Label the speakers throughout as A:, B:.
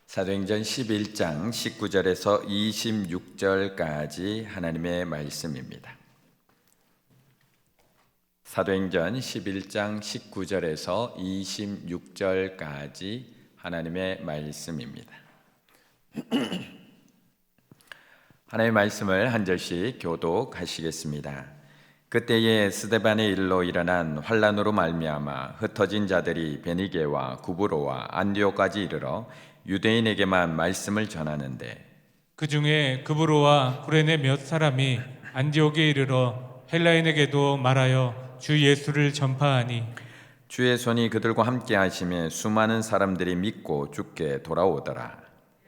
A: 사도행전 11장 19절에서 26절까지 하나님의 말씀입니다. 사도행전 11장 19절에서 26절까지 하나님의 말씀입니다. 하나님의 말씀을 한 절씩 교독하시겠습니다. 그때에 스데반의 일로 일어난 환란으로 말미암아 흩어진 자들이 베니게와 구브로와 안디오까지 이르러 유대인에게만 말씀을 전하는데,
B: 그 중에 구브로와 구레네 몇 사람이 안디옥에 이르러 헬라인에게도 말하여 주 예수를 전파하니
A: 주의 손이 그들과 함께 하심에 수많은 사람들이 믿고 주께 돌아오더라.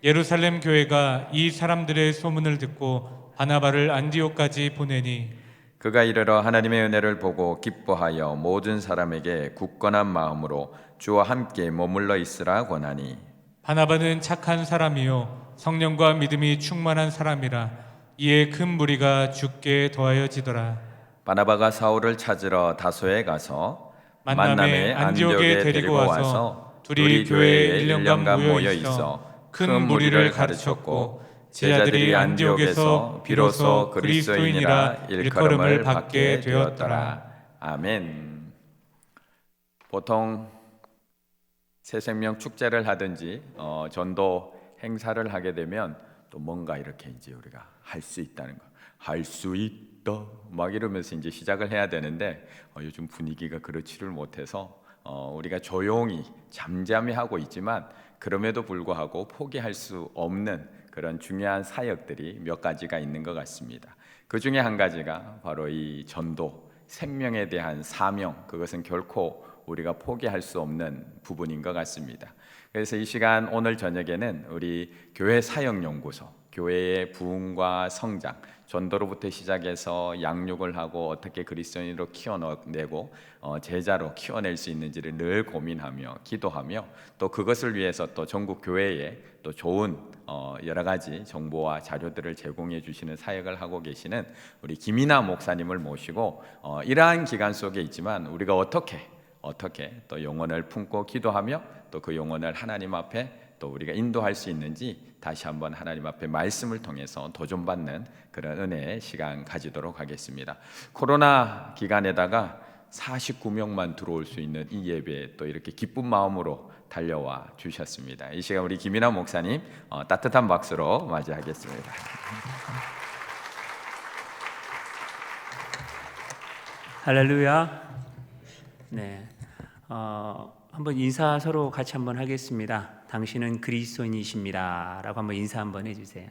B: 예루살렘 교회가 이 사람들의 소문을 듣고 바나바를 안디옥까지 보내니
A: 그가 이르러 하나님의 은혜를 보고 기뻐하여 모든 사람에게 굳건한 마음으로 주와 함께 머물러 있으라 권하니,
B: 바나바는 착한 사람이요 성령과 믿음이 충만한 사람이라 이에 큰 무리가 주께 더하여지더라.
A: 바나바가 사울을 찾으러 다소에 가서
B: 만남에 안디옥에 데리고 와서 둘이 교회에 1년간 모여 있어 큰 무리를 가르쳤고 제자들이 안디옥에서 비로소 그리스도인이라 일컬음을 받게 되었더라.
A: 아멘. 보통 새생명 축제를 하든지 전도 행사를 하게 되면 또 뭔가 이렇게 이제 우리가 할 수 있다는 거, 할 수 있다 막 이러면서 이제 시작을 해야 되는데 요즘 분위기가 그렇지를 못해서 우리가 조용히 잠잠히 하고 있지만 그럼에도 불구하고 포기할 수 없는 그런 중요한 사역들이 몇 가지가 있는 것 같습니다. 그 중에 한 가지가 바로 이 전도, 생명에 대한 사명, 그것은 결코 우리가 포기할 수 없는 부분인 것 같습니다. 그래서 이 시간 오늘 저녁에는 우리 교회 사역연구소, 교회의 부흥과 성장, 전도로부터 시작해서 양육을 하고 어떻게 그리스도인으로 키워내고 제자로 키워낼 수 있는지를 늘 고민하며 기도하며 또 그것을 위해서 또 전국 교회에 또 좋은 여러 가지 정보와 자료들을 제공해 주시는 사역을 하고 계시는 우리 김이나 목사님을 모시고 이러한 기간 속에 있지만 우리가 어떻게 또 영혼을 품고 기도하며 또 그 영혼을 하나님 앞에 또 우리가 인도할 수 있는지 다시 한번 하나님 앞에 말씀을 통해서 도전받는 그런 은혜의 시간 가지도록 하겠습니다. 코로나 기간에다가 49명만 들어올 수 있는 이 예배에 또 이렇게 기쁜 마음으로 달려와 주셨습니다. 이 시간 우리 김이나 목사님 따뜻한 박수로 맞이하겠습니다.
C: 할렐루야. 네, 한번 인사 서로 같이 한번 하겠습니다. 당신은 그리스도인이십니다라고 한번 인사 한번 해주세요.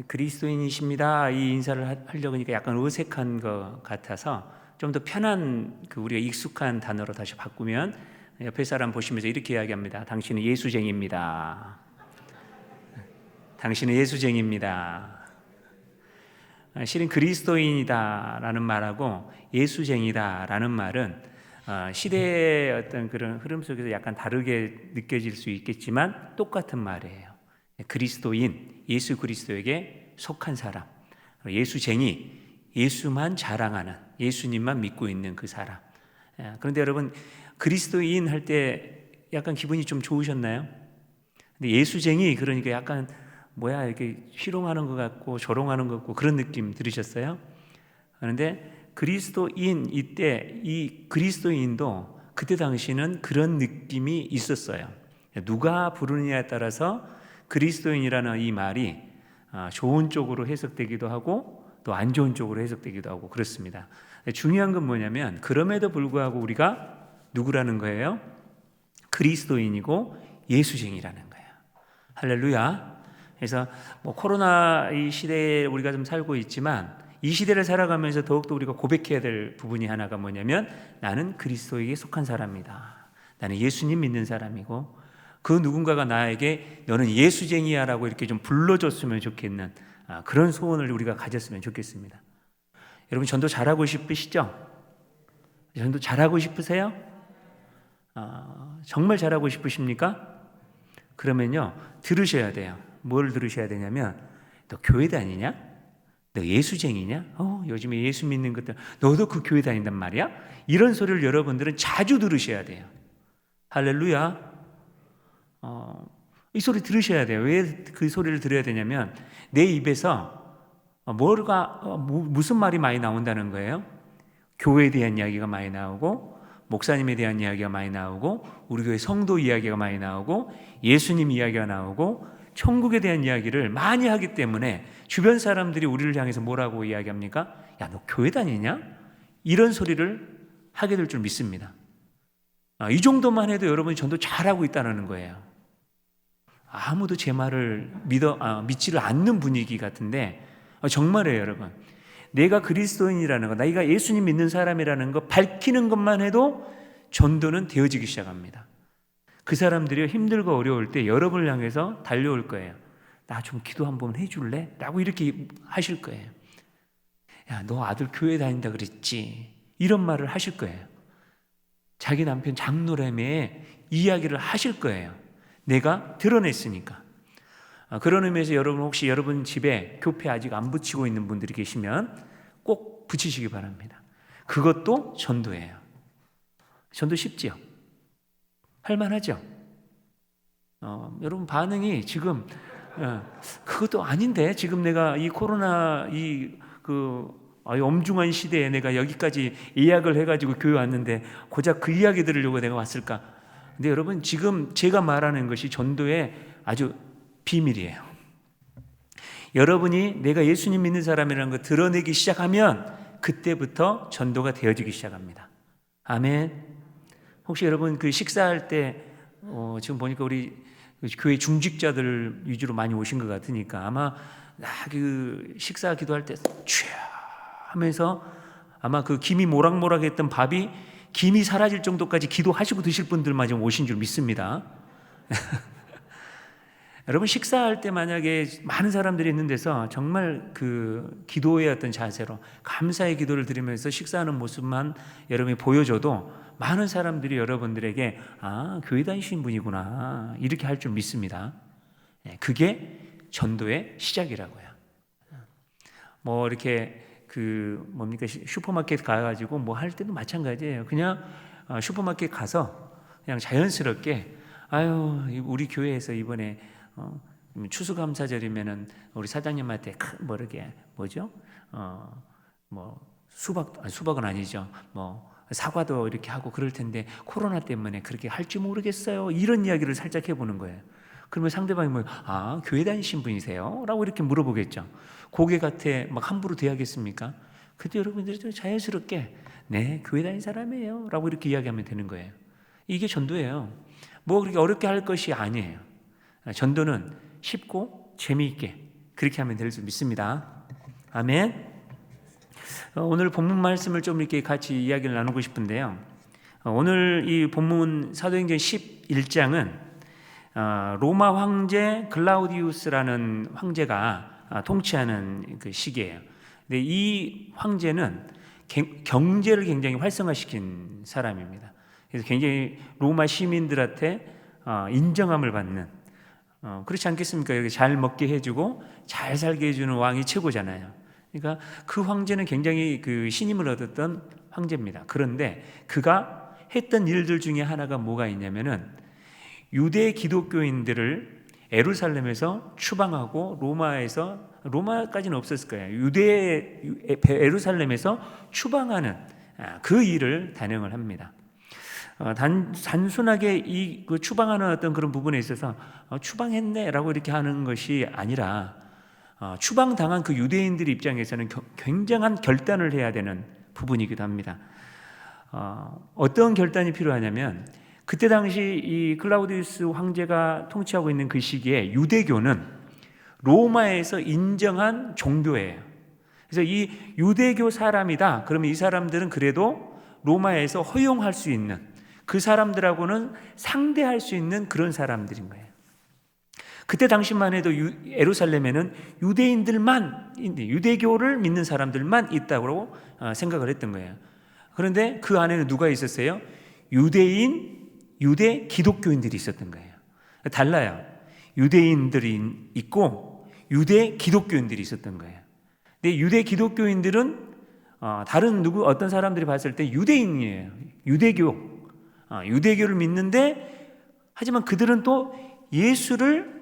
C: 그리스도인이십니다. 이 인사를 하려고 하니까 약간 어색한 것 같아서 좀 더 편한 우리가 익숙한 단어로 다시 바꾸면 옆에 사람 보시면서 이렇게 이야기합니다. 당신은 예수쟁이입니다. 당신은 예수쟁이입니다. 실은 그리스도인이다라는 말하고 예수쟁이다라는 말은 시대의 어떤 그런 흐름 속에서 약간 다르게 느껴질 수 있겠지만 똑같은 말이에요. 그리스도인, 예수 그리스도에게 속한 사람, 예수쟁이, 예수만 자랑하는, 예수님만 믿고 있는 그 사람. 그런데 여러분, 그리스도인 할 때 약간 기분이 좀 좋으셨나요? 근데 예수쟁이 그러니까 약간 뭐야 이렇게 희롱하는 것 같고 조롱하는 것 같고 그런 느낌 들으셨어요? 그런데 그리스도인, 이때 이 그리스도인도 그때 당시는 그런 느낌이 있었어요. 누가 부르느냐에 따라서 그리스도인이라는 이 말이 좋은 쪽으로 해석되기도 하고 또 안 좋은 쪽으로 해석되기도 하고 그렇습니다. 중요한 건 뭐냐면 그럼에도 불구하고 우리가 누구라는 거예요? 그리스도인이고 예수쟁이라는 거예요. 할렐루야. 그래서 코로나 이 시대에 우리가 좀 살고 있지만 이 시대를 살아가면서 더욱더 우리가 고백해야 될 부분이 하나가 뭐냐면 나는 그리스도에게 속한 사람이다. 나는 예수님 믿는 사람이고 그 누군가가 나에게 너는 예수쟁이야 라고 이렇게 좀 불러줬으면 좋겠는 그런 소원을 우리가 가졌으면 좋겠습니다. 여러분 전도 잘하고 싶으시죠? 전도 잘하고 싶으세요? 정말 잘하고 싶으십니까? 그러면요 들으셔야 돼요. 뭘 들으셔야 되냐면 너 교회 다니냐? 너 예수쟁이냐? 요즘에 예수 믿는 것들 너도 그 교회 다닌단 말이야? 이런 소리를 여러분들은 자주 들으셔야 돼요. 할렐루야. 이 소리 들으셔야 돼요. 왜 그 소리를 들어야 되냐면 내 입에서 무슨 말이 많이 나온다는 거예요. 교회에 대한 이야기가 많이 나오고, 목사님에 대한 이야기가 많이 나오고, 우리 교회 성도 이야기가 많이 나오고, 예수님 이야기가 나오고, 천국에 대한 이야기를 많이 하기 때문에 주변 사람들이 우리를 향해서 뭐라고 이야기합니까? 야, 너 교회 다니냐? 이런 소리를 하게 될 줄 믿습니다. 이 정도만 해도 여러분이 전도 잘하고 있다는 거예요. 아무도 제 말을 믿지를 않는 분위기 같은데 정말이에요, 여러분. 내가 그리스도인이라는 거, 내가 예수님 믿는 사람이라는 거 밝히는 것만 해도 전도는 되어지기 시작합니다. 그 사람들이 힘들고 어려울 때 여러분을 향해서 달려올 거예요. 나 좀 기도 한번 해줄래? 라고 이렇게 하실 거예요. 야, 너 아들 교회 다닌다 그랬지? 이런 말을 하실 거예요. 자기 남편 장노래매 이야기를 하실 거예요. 내가 드러냈으니까. 그런 의미에서 여러분, 혹시 여러분 집에 교패 아직 안 붙이고 있는 분들이 계시면 꼭 붙이시기 바랍니다. 그것도 전도예요. 전도 쉽지요? 할만하죠? 여러분 반응이 지금 그것도 아닌데, 지금 내가 이 코로나 이 엄중한 시대에 내가 여기까지 예약을 해가지고 교회 왔는데 고작 그 이야기 들으려고 내가 왔을까? 근데 여러분, 지금 제가 말하는 것이 전도의 아주 비밀이에요. 여러분이 내가 예수님 믿는 사람이라는 거 드러내기 시작하면 그때부터 전도가 되어지기 시작합니다. 아멘. 혹시 여러분 그 식사할 때 지금 보니까 우리 교회 중직자들 위주로 많이 오신 것 같으니까 아마 그 식사 기도할 때 쥐야 하면서 아마 그 김이 모락모락했던 밥이 김이 사라질 정도까지 기도하시고 드실 분들만 지금 오신 줄 믿습니다. 여러분, 식사할 때 만약에 많은 사람들이 있는 데서 정말 그 기도의 어떤 자세로 감사의 기도를 드리면서 식사하는 모습만 여러분이 보여줘도 많은 사람들이 여러분들에게 교회 다니시는 분이구나 이렇게 할 줄 믿습니다. 그게 전도의 시작이라고요. 뭐 이렇게 슈퍼마켓 가가지고 뭐 할 때도 마찬가지예요. 그냥 슈퍼마켓 가서 그냥 자연스럽게 우리 교회에서 이번에 추수감사절이면은 우리 사장님한테 수박은 아니죠. 사과도 이렇게 하고 그럴 텐데 코로나 때문에 그렇게 할지 모르겠어요. 이런 이야기를 살짝 해보는 거예요. 그러면 상대방이 교회 다니신 분이세요? 라고 이렇게 물어보겠죠. 고개 같아 막 함부로 대하겠습니까? 그때 여러분들이 좀 자연스럽게 네, 교회 다니는 사람이에요 라고 이렇게 이야기하면 되는 거예요. 이게 전도예요. 뭐 그렇게 어렵게 할 것이 아니에요. 전도는 쉽고 재미있게 그렇게 하면 될 줄 믿습니다. 아멘. 오늘 본문 말씀을 좀 이렇게 같이 이야기를 나누고 싶은데요. 오늘 이 본문 사도행전 11장은 로마 황제 글라우디우스라는 황제가 통치하는 그 시기예요. 근데 이 황제는 경제를 굉장히 활성화시킨 사람입니다. 그래서 굉장히 로마 시민들한테 인정함을 받는, 그렇지 않겠습니까? 여기 잘 먹게 해주고 잘 살게 해주는 왕이 최고잖아요. 그러니까 그 황제는 굉장히 그 신임을 얻었던 황제입니다. 그런데 그가 했던 일들 중에 하나가 뭐가 있냐면은 유대 기독교인들을 예루살렘에서 추방하고 로마까지는 없었을 거예요. 예루살렘에서 추방하는 그 일을 단행을 합니다. 단순하게 그 추방하는 어떤 그런 부분에 있어서 추방했네라고 이렇게 하는 것이 아니라 추방당한 그 유대인들 입장에서는 굉장한 결단을 해야 되는 부분이기도 합니다. 어떤 결단이 필요하냐면 그때 당시 이 클라우디우스 황제가 통치하고 있는 그 시기에 유대교는 로마에서 인정한 종교예요. 그래서 이 유대교 사람이다 그러면 이 사람들은 그래도 로마에서 허용할 수 있는, 그 사람들하고는 상대할 수 있는 그런 사람들인 거예요. 그때 당시만 해도 예루살렘에는 유대교를 믿는 사람들만 있다고 생각을 했던 거예요. 그런데 그 안에는 누가 있었어요? 유대 기독교인들이 있었던 거예요. 달라요. 유대인들이 있고 유대 기독교인들이 있었던 거예요. 근데 유대 기독교인들은 어떤 사람들이 봤을 때 유대인이에요. 유대교를 믿는데, 하지만 그들은 또 예수를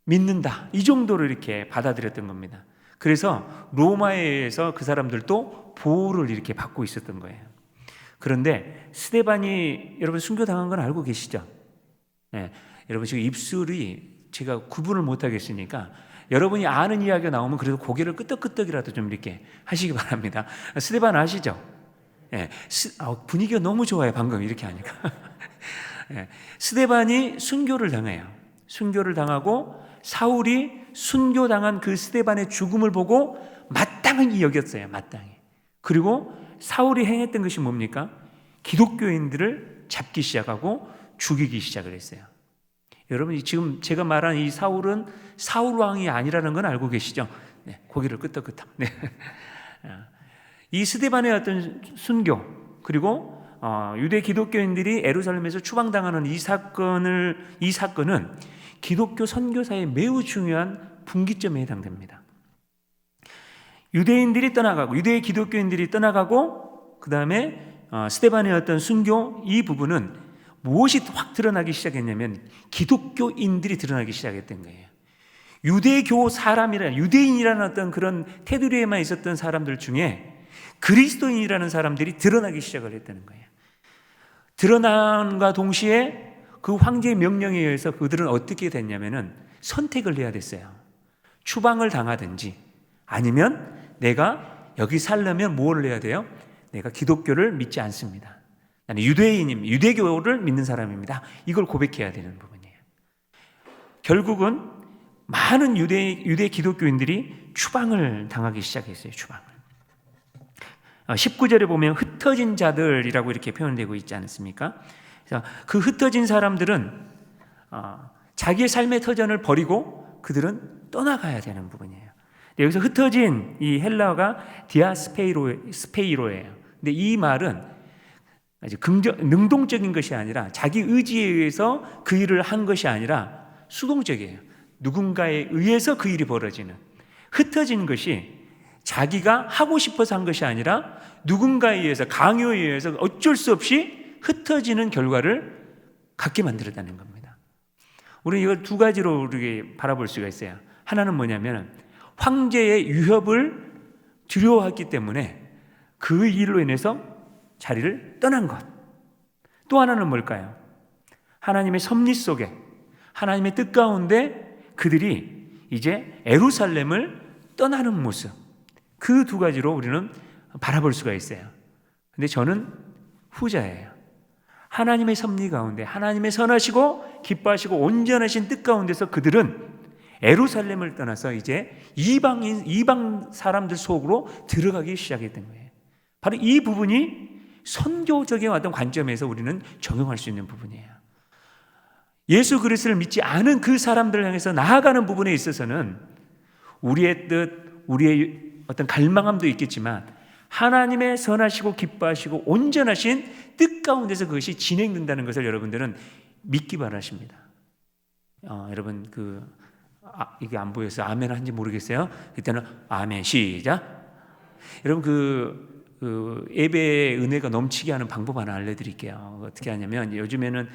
C: 믿는다, 이 정도로 이렇게 받아들였던 겁니다. 그래서 로마에 의해서 그 사람들도 보호를 이렇게 받고 있었던 거예요. 그런데 스데반이 여러분 순교당한 건 알고 계시죠? 네, 여러분 지금 입술이 제가 구분을 못 하겠으니까 여러분이 아는 이야기가 나오면 그래도 고개를 끄덕끄덕이라도 좀 이렇게 하시기 바랍니다. 스데반 아시죠? 네, 분위기가 너무 좋아요. 방금 이렇게 하니까. 네, 스데반이 순교를 당해요. 순교를 당하고 사울이 순교당한 그 스데반의 죽음을 보고 마땅히 여겼어요. 마땅히. 그리고 사울이 행했던 것이 뭡니까? 기독교인들을 잡기 시작하고 죽이기 시작을 했어요. 여러분 지금 제가 말한 이 사울은 사울 왕이 아니라는 건 알고 계시죠? 네, 고개를 끄덕끄덕. 네. 이 스데반의 어떤 순교, 그리고 유대 기독교인들이 예루살렘에서 추방당하는 이 사건은 기독교 선교사의 매우 중요한 분기점에 해당됩니다. 유대인들이 떠나가고 유대 기독교인들이 떠나가고 그 다음에 스데반의 어떤 순교, 이 부분은 무엇이 확 드러나기 시작했냐면 기독교인들이 드러나기 시작했던 거예요. 유대교 사람이라 유대인이라는 어떤 그런 테두리에만 있었던 사람들 중에 그리스도인이라는 사람들이 드러나기 시작을 했다는 거예요. 드러남과 동시에 그 황제의 명령에 의해서 그들은 어떻게 됐냐면은 선택을 해야 됐어요. 추방을 당하든지 아니면 내가 여기 살려면 뭘 해야 돼요? 내가 기독교를 믿지 않습니다. 나는 유대인입니다. 유대교를 믿는 사람입니다. 이걸 고백해야 되는 부분이에요. 결국은 많은 유대 기독교인들이 추방을 당하기 시작했어요. 추방을. 19절에 보면 흩어진 자들이라고 이렇게 표현되고 있지 않습니까? 그래서 그 흩어진 사람들은 자기의 삶의 터전을 버리고 그들은 떠나가야 되는 부분이에요. 여기서 흩어진 이 헬라어가 디아스페이로예요. 근데 이 말은 아주 능동적인 것이 아니라 자기 의지에 의해서 그 일을 한 것이 아니라 수동적이에요. 누군가에 의해서 그 일이 벌어지는, 흩어진 것이 자기가 하고 싶어서 한 것이 아니라 누군가에 의해서, 강요에 의해서 어쩔 수 없이 흩어지는 결과를 갖게 만들었다는 겁니다. 우리는 이걸 두 가지로 우리가 바라볼 수가 있어요. 하나는 뭐냐면 황제의 위협을 두려워했기 때문에 그 일로 인해서 자리를 떠난 것. 또 하나는 뭘까요? 하나님의 섭리 속에, 하나님의 뜻 가운데 그들이 이제 예루살렘을 떠나는 모습, 그 두 가지로 우리는 바라볼 수가 있어요. 근데 저는 후자예요. 하나님의 섭리 가운데, 하나님의 선하시고 기뻐하시고 온전하신 뜻 가운데서 그들은 예루살렘을 떠나서 이제 이방 사람들 속으로 들어가기 시작했던 거예요. 바로 이 부분이 선교적인 어떤 관점에서 우리는 적용할 수 있는 부분이에요. 예수 그리스도를 믿지 않은 그 사람들을 향해서 나아가는 부분에 있어서는 우리의 뜻, 우리의 어떤 갈망함도 있겠지만 하나님의 선하시고 기뻐하시고 온전하신 뜻 가운데서 그것이 진행된다는 것을 여러분들은 믿기 바라십니다. 여러분 이게 안 보여서 아멘 한지 모르겠어요. 그때는 아멘 시작. 여러분 그 예배의 은혜가 넘치게 하는 방법 하나 알려드릴게요. 어떻게 하냐면 요즘에는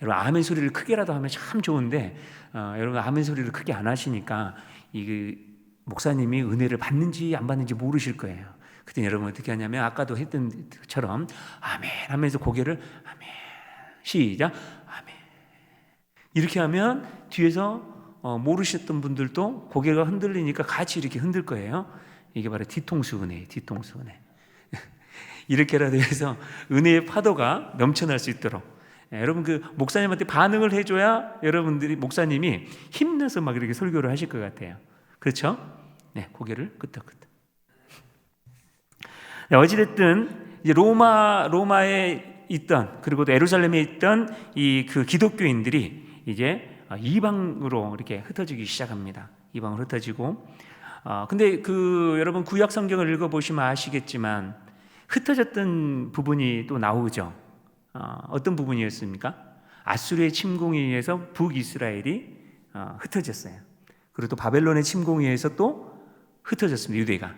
C: 여러분 아멘 소리를 크게라도 하면 참 좋은데 여러분 아멘 소리를 크게 안 하시니까 이 목사님이 은혜를 받는지 안 받는지 모르실 거예요. 그때 여러분 어떻게 하냐면 아까도 했던 것처럼 아멘 하면서 고개를 아멘 시작 아멘 이렇게 하면 뒤에서 모르셨던 분들도 고개가 흔들리니까 같이 이렇게 흔들 거예요. 이게 바로 뒤통수 은혜예요. 뒤통수 은혜. 이렇게라도 해서 은혜의 파도가 넘쳐날 수 있도록 여러분 그 목사님한테 반응을 해줘야 여러분들이 목사님이 힘내서 막 이렇게 설교를 하실 것 같아요. 그렇죠? 네, 고개를 끄덕끄덕. 네, 어찌됐든 이제 로마에 있던 그리고 또 예루살렘에 있던 이 그 기독교인들이 이제 이방으로 이렇게 흩어지기 시작합니다. 이방으로 흩어지고 근데 여러분 구약 성경을 읽어보시면 아시겠지만 흩어졌던 부분이 또 나오죠. 어떤 부분이었습니까? 아수르의 침공에 의해서 북이스라엘이 흩어졌어요. 그리고 또 바벨론의 침공에 의해서 또 흩어졌습니다. 유대가.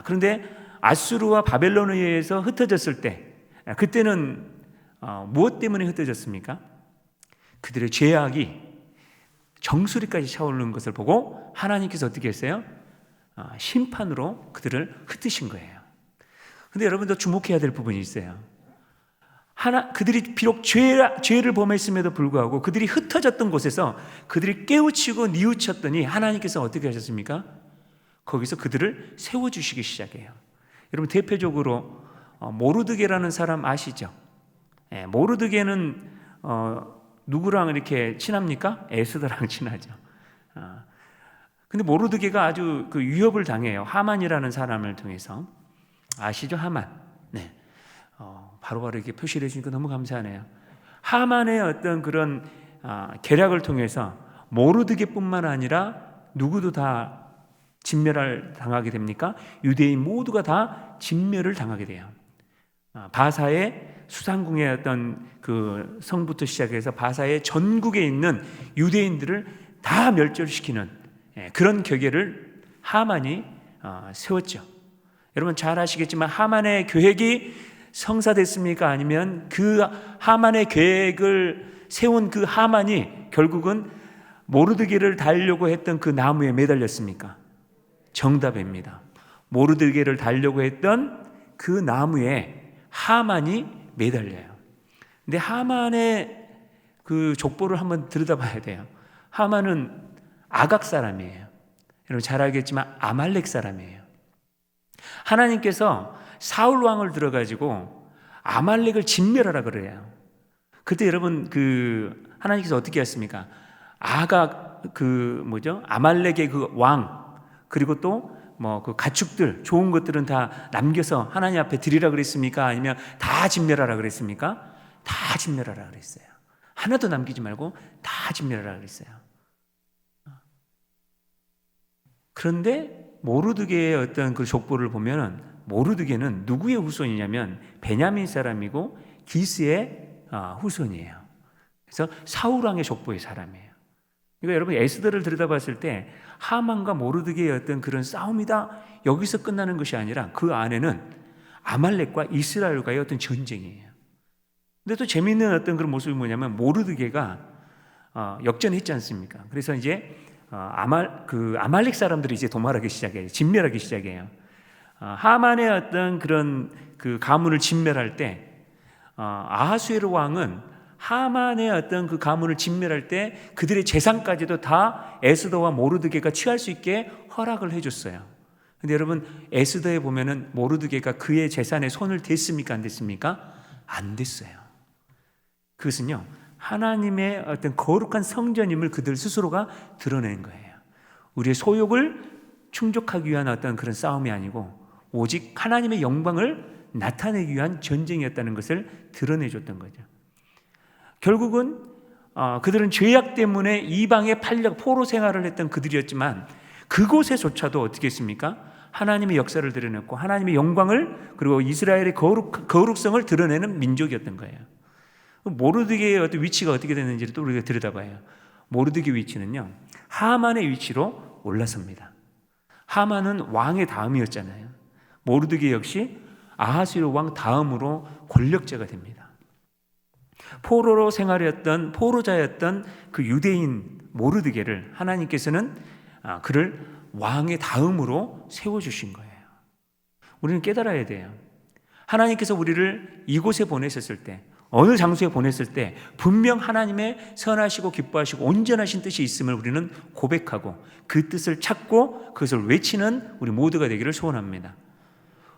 C: 그런데 아수르와 바벨론에 의해서 흩어졌을 때 그때는 무엇 때문에 흩어졌습니까? 그들의 죄악이 정수리까지 차오르는 것을 보고 하나님께서 어떻게 했어요? 심판으로 그들을 흩으신 거예요. 근데 여러분도 주목해야 될 부분이 있어요. 그들이 비록 죄를 범했음에도 불구하고 그들이 흩어졌던 곳에서 그들이 깨우치고 뉘우쳤더니 하나님께서 어떻게 하셨습니까? 거기서 그들을 세워주시기 시작해요. 여러분 대표적으로 모르드게라는 사람 아시죠? 모르드게는 누구랑 이렇게 친합니까? 에스더랑 친하죠. 근데 모르드게가 아주 그 위협을 당해요. 하만이라는 사람을 통해서. 아시죠? 하만. 네. 바로바로 이렇게 표시를 해주니까 너무 감사하네요. 하만의 어떤 그런 계략을 통해서 모르드게뿐만 아니라 누구도 다 진멸을 당하게 됩니까? 유대인 모두가 다 진멸을 당하게 돼요. 바사의 수상궁의 어떤 그 성부터 시작해서 바사의 전국에 있는 유대인들을 다 멸절시키는 그런 계획을 하만이 세웠죠. 여러분 잘 아시겠지만 하만의 계획이 성사됐습니까? 아니면 그 하만의 계획을 세운 그 하만이 결국은 모르드게를 달려고 했던 그 나무에 매달렸습니까? 정답입니다. 모르드게를 달려고 했던 그 나무에 하만이 매달려요. 근데 하만의 그 족보를 한번 들여다봐야 돼요. 하만은 아각 사람이에요. 여러분 잘 알겠지만 아말렉 사람이에요. 하나님께서 사울 왕을 들어가지고 아말렉을 진멸하라 그래요. 그때 여러분 그 하나님께서 어떻게 했습니까? 아각 그 뭐죠? 아말렉의 그 왕 그리고 또 뭐 그 가축들 좋은 것들은 다 남겨서 하나님 앞에 드리라 그랬습니까? 아니면 다 진멸하라 그랬습니까? 다 진멸하라 그랬어요. 하나도 남기지 말고 다 진멸하라 그랬어요. 그런데 모르드게의 어떤 그 족보를 보면은 모르드게는 누구의 후손이냐면 베냐민 사람이고 기스의 후손이에요. 그래서 사울 왕의 족보의 사람이에요. 그러니까 여러분 에스더를 들여다봤을 때 하만과 모르드게의 어떤 그런 싸움이다 여기서 끝나는 것이 아니라 그 안에는 아말렉과 이스라엘과의 어떤 전쟁이에요. 근데 또 재미있는 어떤 그런 모습이 뭐냐면 모르드게가 역전했지 않습니까? 그래서 이제 아말렉 사람들이 이제 도말하기 시작해요. 진멸하기 시작해요. 하만의 어떤 그런 그 가문을 진멸할 때 아하수에르 왕은 하만의 어떤 그 가문을 진멸할 때 그들의 재산까지도 다 에스더와 모르드게가 취할 수 있게 허락을 해줬어요. 근데 여러분 에스더에 보면은 모르드게가 그의 재산에 손을 댔습니까? 안 댔습니까? 안 됐어요. 그것은요 하나님의 어떤 거룩한 성전임을 그들 스스로가 드러낸 거예요. 우리의 소욕을 충족하기 위한 어떤 그런 싸움이 아니고 오직 하나님의 영광을 나타내기 위한 전쟁이었다는 것을 드러내줬던 거죠. 결국은 그들은 죄악 때문에 이방에 팔려 포로 생활을 했던 그들이었지만 그곳에조차도 어떻게 했습니까? 하나님의 역사를 드러냈고 하나님의 영광을 그리고 이스라엘의 거룩성을 드러내는 민족이었던 거예요. 모르드게의 어떤 위치가 어떻게 됐는지를 또 우리가 들여다봐요. 모르드게 위치는요 하만의 위치로 올라섭니다. 하만은 왕의 다음이었잖아요. 모르드게 역시 아하수에르 왕 다음으로 권력자가 됩니다. 포로로 생활했던 포로자였던 그 유대인 모르드게를 하나님께서는 그를 왕의 다음으로 세워주신 거예요. 우리는 깨달아야 돼요. 하나님께서 우리를 이곳에 보내셨을 때 어느 장소에 보냈을 때 분명 하나님의 선하시고 기뻐하시고 온전하신 뜻이 있음을 우리는 고백하고 그 뜻을 찾고 그것을 외치는 우리 모두가 되기를 소원합니다.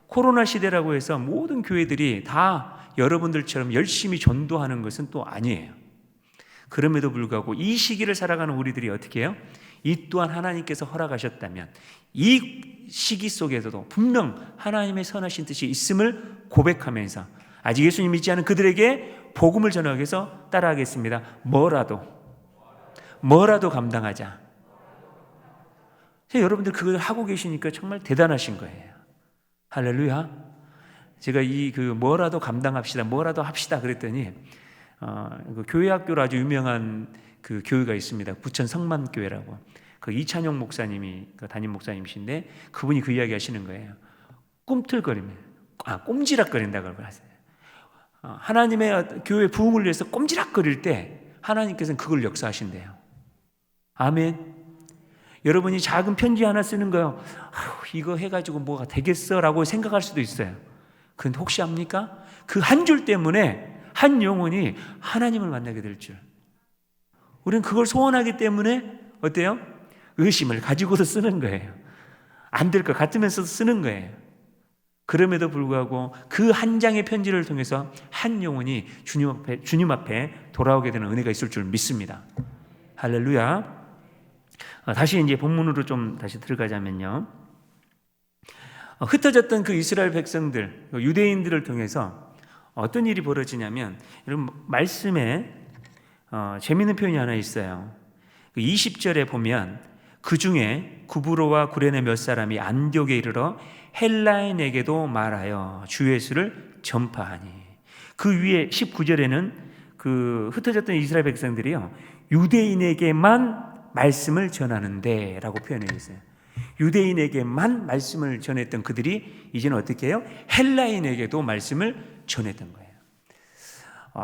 C: 코로나 시대라고 해서 모든 교회들이 다 여러분들처럼 열심히 전도하는 것은 또 아니에요. 그럼에도 불구하고 이 시기를 살아가는 우리들이 어떻게 해요? 이 또한 하나님께서 허락하셨다면 이 시기 속에서도 분명 하나님의 선하신 뜻이 있음을 고백하면서 아직 예수님 믿지 않은 그들에게 복음을 전하기 위해서 따라하겠습니다. 뭐라도 감당하자. 여러분들 그걸 하고 계시니까 정말 대단하신 거예요. 할렐루야. 제가 뭐라도 감당합시다, 뭐라도 합시다 그랬더니 그 교회학교로 아주 유명한 그 교회가 있습니다. 부천 성만교회라고. 그 이찬용 목사님이 그 담임 목사님이신데 그분이 그 이야기 하시는 거예요. 꼼지락거린다고 하세요. 하나님의 교회 부흥을 위해서 꼼지락거릴 때 하나님께서는 그걸 역사하신대요. 아멘. 여러분이 작은 편지 하나 쓰는 거요, 이거 해가지고 뭐가 되겠어? 라고 생각할 수도 있어요. 그런데 혹시 압니까? 그 한 줄 때문에 한 영혼이 하나님을 만나게 될 줄. 우리는 그걸 소원하기 때문에 어때요? 의심을 가지고도 쓰는 거예요. 안 될 것 같으면서도 쓰는 거예요. 그럼에도 불구하고 그 한 장의 편지를 통해서 한 영혼이 주님 앞에 돌아오게 되는 은혜가 있을 줄 믿습니다. 할렐루야. 다시 이제 본문으로 좀 다시 들어가자면요. 흩어졌던 그 이스라엘 백성들, 유대인들을 통해서 어떤 일이 벌어지냐면, 여러분 말씀에 재미있는 표현이 하나 있어요. 20절에 보면 그 중에 구브로와 구레네 몇 사람이 안디옥에 이르러 헬라인에게도 말하여 주 예수를 전파하니, 그 위에 19절에는 그 흩어졌던 이스라엘 백성들이요, 유대인에게만 말씀을 전하는데 라고 표현해 있어요. 유대인에게만 말씀을 전했던 그들이 이제는 어떻게 해요? 헬라인에게도 말씀을 전했던 거예요.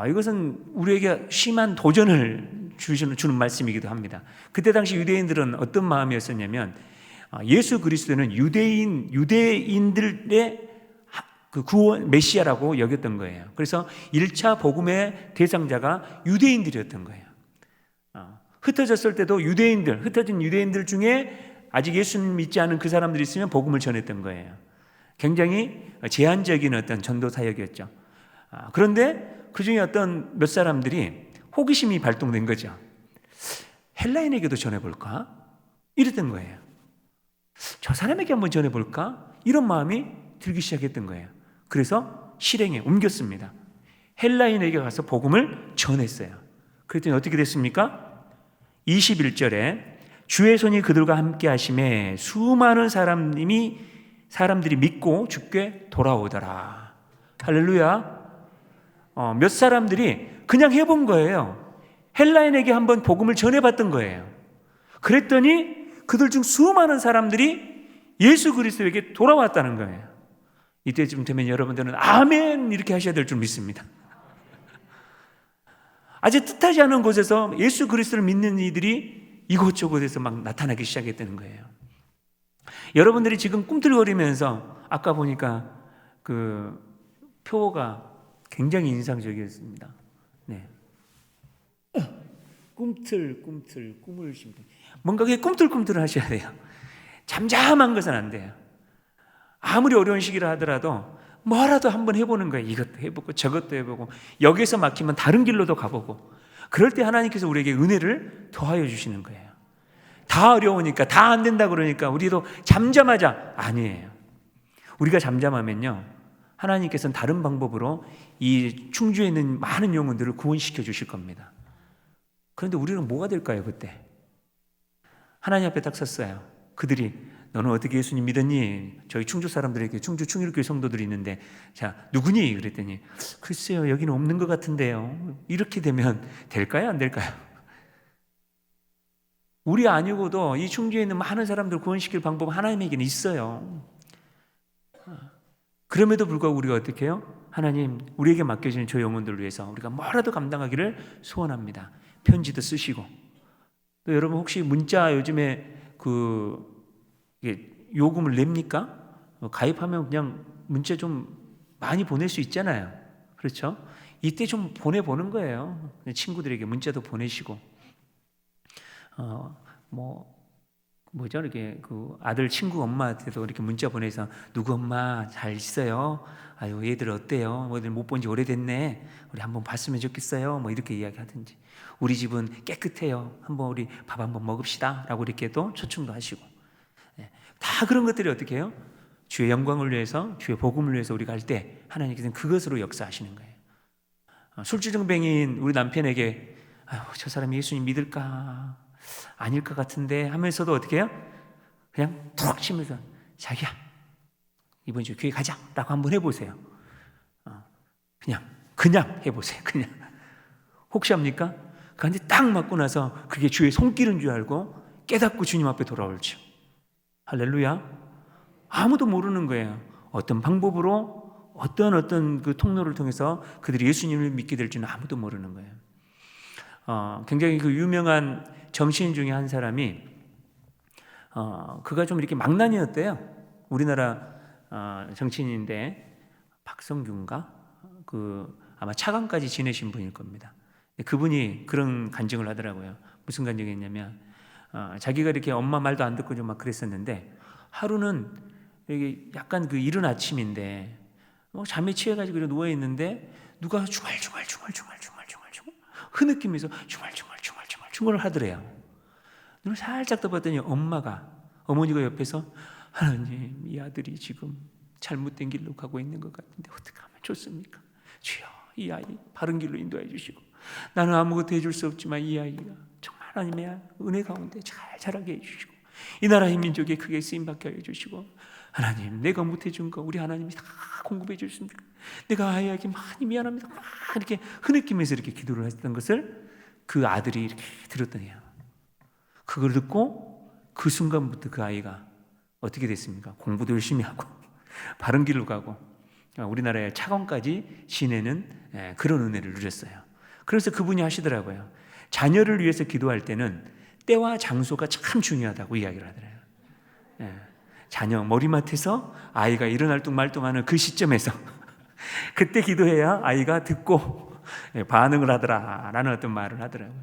C: 이것은 우리에게 심한 도전을 주는 말씀이기도 합니다. 그때 당시 유대인들은 어떤 마음이었었냐면, 예수 그리스도는 유대인들의 그 구원 메시아라고 여겼던 거예요. 그래서 1차 복음의 대상자가 유대인들이었던 거예요. 흩어졌을 때도 흩어진 유대인들 중에 아직 예수님 믿지 않은 그 사람들이 있으면 복음을 전했던 거예요. 굉장히 제한적인 어떤 전도 사역이었죠. 그런데 그 중에 어떤 몇 사람들이 호기심이 발동된 거죠. 헬라인에게도 전해볼까? 이랬던 거예요. 저 사람에게 한번 전해볼까? 이런 마음이 들기 시작했던 거예요. 그래서 실행에 옮겼습니다. 헬라인에게 가서 복음을 전했어요. 그랬더니 어떻게 됐습니까? 21절에 주의 손이 그들과 함께 하심에 수많은 사람들이 믿고 주께 돌아오더라. 할렐루야. 몇 사람들이 그냥 해본 거예요. 헬라인에게 한번 복음을 전해봤던 거예요. 그랬더니 그들 중 수많은 사람들이 예수 그리스도에게 돌아왔다는 거예요. 이때쯤 되면 여러분들은 아멘 이렇게 하셔야 될 줄 믿습니다. 아주 뜻하지 않은 곳에서 예수 그리스도를 믿는 이들이 이곳저곳에서 막 나타나기 시작했다는 거예요. 여러분들이 지금 꿈틀거리면서, 아까 보니까 그 표가 굉장히 인상적이었습니다. 네. 꿈을 심다. 뭔가 그게 꿈틀꿈틀 하셔야 돼요. 잠잠한 것은 안 돼요. 아무리 어려운 시기를 하더라도 뭐라도 한번 해보는 거예요. 이것도 해보고 저것도 해보고, 여기서 막히면 다른 길로도 가보고. 그럴 때 하나님께서 우리에게 은혜를 더하여 주시는 거예요. 다 어려우니까, 다 안 된다 그러니까 우리도 잠잠하자. 아니에요. 우리가 잠잠하면요, 하나님께서는 다른 방법으로 이 충주에 있는 많은 영혼들을 구원시켜 주실 겁니다. 그런데 우리는 뭐가 될까요? 그때 하나님 앞에 딱 섰어요. 그들이 너는 어떻게 예수님 믿었니? 저희 충주 사람들에게, 충주 충일교회 성도들이 있는데, 자, 누구니? 그랬더니 글쎄요, 여기는 없는 것 같은데요. 이렇게 되면 될까요? 안 될까요? 우리 아니고도 이 충주에 있는 많은 사람들 구원시킬 방법 하나님에게는 있어요. 그럼에도 불구하고 우리가 어떻게 해요? 하나님, 우리에게 맡겨지는 저 영혼들을 위해서 우리가 뭐라도 감당하기를 소원합니다. 편지도 쓰시고. 또 여러분 혹시 문자 요즘에 요금을 냅니까? 가입하면 그냥 문자 좀 많이 보낼 수 있잖아요. 그렇죠? 이때 좀 보내보는 거예요. 친구들에게 문자도 보내시고, 이렇게 그 아들 친구 엄마한테도 이렇게 문자 보내서 누구 엄마 잘 있어요? 아유, 얘들 어때요? 뭐들 못 본 지 오래됐네. 우리 한번 봤으면 좋겠어요. 뭐 이렇게 이야기하든지, 우리 집은 깨끗해요. 한번 우리 밥 한번 먹읍시다. 라고 이렇게 또 초청도 하시고. 다 그런 것들이 어떻게 해요? 주의 영광을 위해서, 주의 복음을 위해서 우리가 할 때 하나님께서는 그것으로 역사하시는 거예요. 술주정뱅이인 우리 남편에게 저 사람이 예수님 믿을까? 아닐 것 같은데 하면서도 어떻게 해요? 그냥 툭 치면서 자기야, 이번 주에 교회 가자 라고 한번 해보세요. 그냥 해보세요. 그냥. 혹시 합니까? 그런데 딱 맞고 나서 그게 주의 손길인 줄 알고 깨닫고 주님 앞에 돌아올죠. 할렐루야. 아무도 모르는 거예요. 어떤 방법으로, 어떤 그 통로를 통해서 그들이 예수님을 믿게 될지는 아무도 모르는 거예요. 굉장히 그 유명한 정치인 중에 한 사람이 그가 좀 이렇게 망나니였대요. 우리나라 정치인인데 박성균가 그 아마 차관까지 지내신 분일 겁니다. 그분이 그런 간증을 하더라고요. 무슨 간증했냐면 자기가 이렇게 엄마 말도 안 듣고 좀 막 그랬었는데 하루는 이게 약간 그 이른 아침인데 잠에 취해가지고 누워 있는데 누가 중얼중얼 흐느끼면서 중얼중얼 하더래요. 눈을 살짝 떠봤더니 어머니가 옆에서 하나님, 이 아들이 지금 잘못된 길로 가고 있는 것 같은데 어떻게 하면 좋습니까? 주여, 이 아이 바른 길로 인도해 주시고, 나는 아무것도 해줄 수 없지만 이 아이가 정말 하나님의 은혜 가운데 잘 자라게 해주시고, 이 나라의 민족에 크게 쓰임받게 해주시고, 하나님, 내가 못해준 거 우리 하나님이 다 공급해 주십니까? 내가 아이에게 많이 미안합니다. 막 이렇게 흐느끼면서 이렇게 기도를 했던 것을 그 아들이 이렇게 들었더니요, 그걸 듣고 그 순간부터 그 아이가 어떻게 됐습니까? 공부도 열심히 하고 바른 길로 가고 우리나라의 차관까지 지내는 그런 은혜를 누렸어요. 그래서 그분이 하시더라고요. 자녀를 위해서 기도할 때는 때와 장소가 참 중요하다고 이야기를 하더라고요. 자녀 머리맡에서 아이가 일어날 뚱말뚱하는 그 시점에서 그때 기도해야 아이가 듣고 반응을 하더라라는 어떤 말을 하더라고요.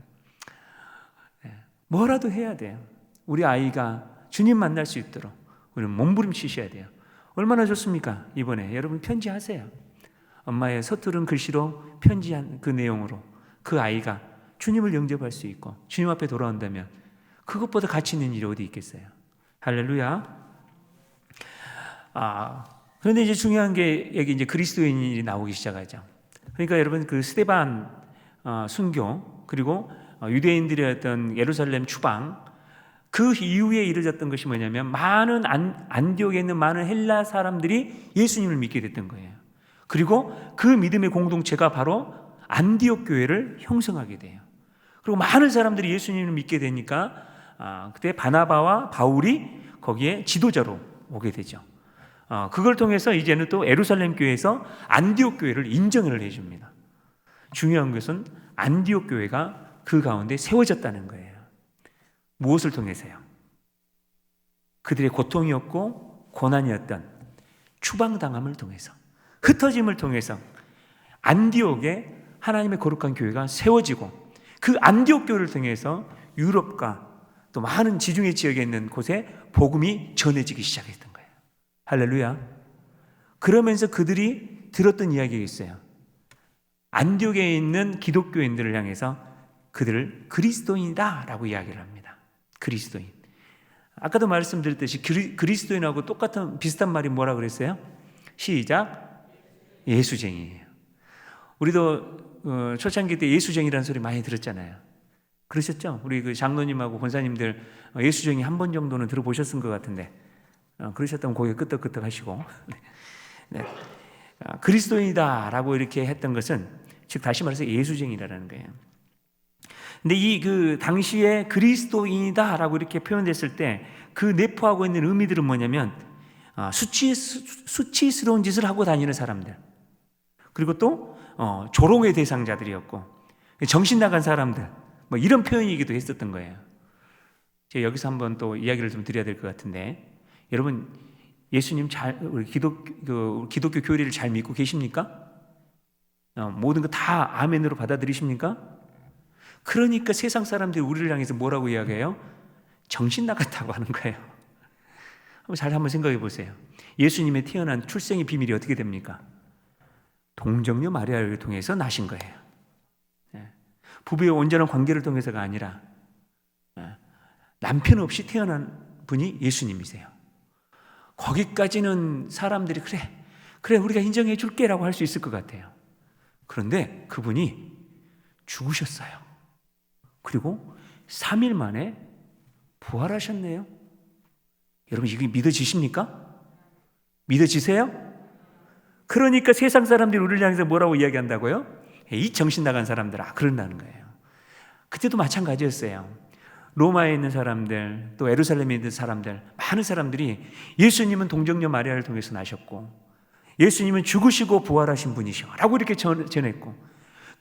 C: 뭐라도 해야 돼요. 우리 아이가 주님 만날 수 있도록 우리는 몸부림치셔야 돼요. 얼마나 좋습니까? 이번에 여러분 편지하세요. 엄마의 서투른 글씨로 편지한 그 내용으로 그 아이가 주님을 영접할 수 있고 주님 앞에 돌아온다면 그것보다 가치 있는 일이 어디 있겠어요? 할렐루야. 그런데 이제 중요한 게 여기 이제 그리스도인이 나오기 시작하죠. 그러니까 여러분 그 스데반 순교 그리고 유대인들의 어떤 예루살렘 추방 그 이후에 이루어졌던 것이 뭐냐면 많은 안디옥에 있는 많은 헬라 사람들이 예수님을 믿게 됐던 거예요. 그리고 그 믿음의 공동체가 바로 안디옥 교회를 형성하게 돼요. 그리고 많은 사람들이 예수님을 믿게 되니까 그때 바나바와 바울이 거기에 지도자로 오게 되죠. 그걸 통해서 이제는 또 예루살렘 교회에서 안디옥 교회를 인정을 해줍니다. 중요한 것은 안디옥 교회가 그 가운데 세워졌다는 거예요. 무엇을 통해서요? 그들의 고통이었고 고난이었던 추방당함을 통해서, 흩어짐을 통해서 안디옥에 하나님의 거룩한 교회가 세워지고 그 안디옥 교회를 통해서 유럽과 또 많은 지중해 지역에 있는 곳에 복음이 전해지기 시작했던 거예요. 할렐루야. 그러면서 그들이 들었던 이야기가 있어요. 안디옥에 있는 기독교인들을 향해서 그들을 그리스도인이다 라고 이야기를 합니다. 그리스도인. 아까도 말씀드렸듯이 그리스도인하고 똑같은 비슷한 말이 뭐라 그랬어요? 시작. 예수쟁이에요. 우리도 초창기 때 예수쟁이라는 소리 많이 들었잖아요. 그러셨죠? 우리 그 장로님하고 권사님들 예수쟁이 한 번 정도는 들어보셨을 것 같은데 그러셨다면 고개 끄덕끄덕 하시고 네. 그리스도인이다라고 이렇게 했던 것은 즉 다시 말해서 예수쟁이라는 거예요. 근데 이 그 당시에 그리스도인이다라고 이렇게 표현됐을 때 그 내포하고 있는 의미들은 뭐냐면 수치스러운 짓을 하고 다니는 사람들, 그리고 또 조롱의 대상자들이었고 정신 나간 사람들, 뭐 이런 표현이기도 했었던 거예요. 제가 여기서 한번 또 이야기를 좀 드려야 될 것 같은데, 여러분 예수님 우리 기독교 교리를 잘 믿고 계십니까? 모든 거 다 아멘으로 받아들이십니까? 그러니까 세상 사람들이 우리를 향해서 뭐라고 이야기해요? 정신 나갔다고 하는 거예요. 한번 생각해 보세요. 예수님의 태어난 출생의 비밀이 어떻게 됩니까? 동정녀 마리아를 통해서 나신 거예요. 부부의 온전한 관계를 통해서가 아니라 남편 없이 태어난 분이 예수님이세요. 거기까지는 사람들이 그래 우리가 인정해 줄게라고 할 수 있을 것 같아요. 그런데 그분이 죽으셨어요. 그리고 3일 만에 부활하셨네요. 여러분 이게 믿어지십니까? 믿어지세요? 그러니까 세상 사람들이 우리를 향해서 뭐라고 이야기한다고요? 이 정신 나간 사람들아, 그런다는 거예요. 그때도 마찬가지였어요. 로마에 있는 사람들, 또 예루살렘에 있는 사람들, 많은 사람들이 예수님은 동정녀 마리아를 통해서 나셨고 예수님은 죽으시고 부활하신 분이셔 라고 이렇게 전했고,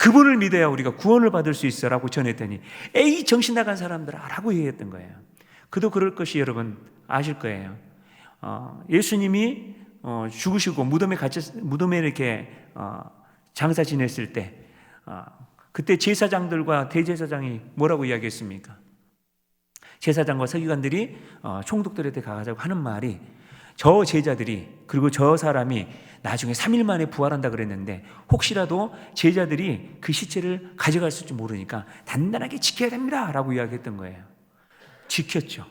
C: 그분을 믿어야 우리가 구원을 받을 수 있어라고 전했더니 에이 정신 나간 사람들아 라고 얘기했던 거예요. 그도 그럴 것이 여러분 아실 거예요. 예수님이 죽으시고 무덤에 이렇게 장사 지냈을 때 그때 제사장들과 대제사장이 뭐라고 이야기했습니까? 제사장과 서기관들이 총독들한테 가가지고 하는 말이 저 제자들이 그리고 저 사람이 나중에 3일 만에 부활한다 그랬는데 혹시라도 제자들이 그 시체를 가져갔을지 모르니까 단단하게 지켜야 됩니다 라고 이야기했던 거예요. 지켰죠.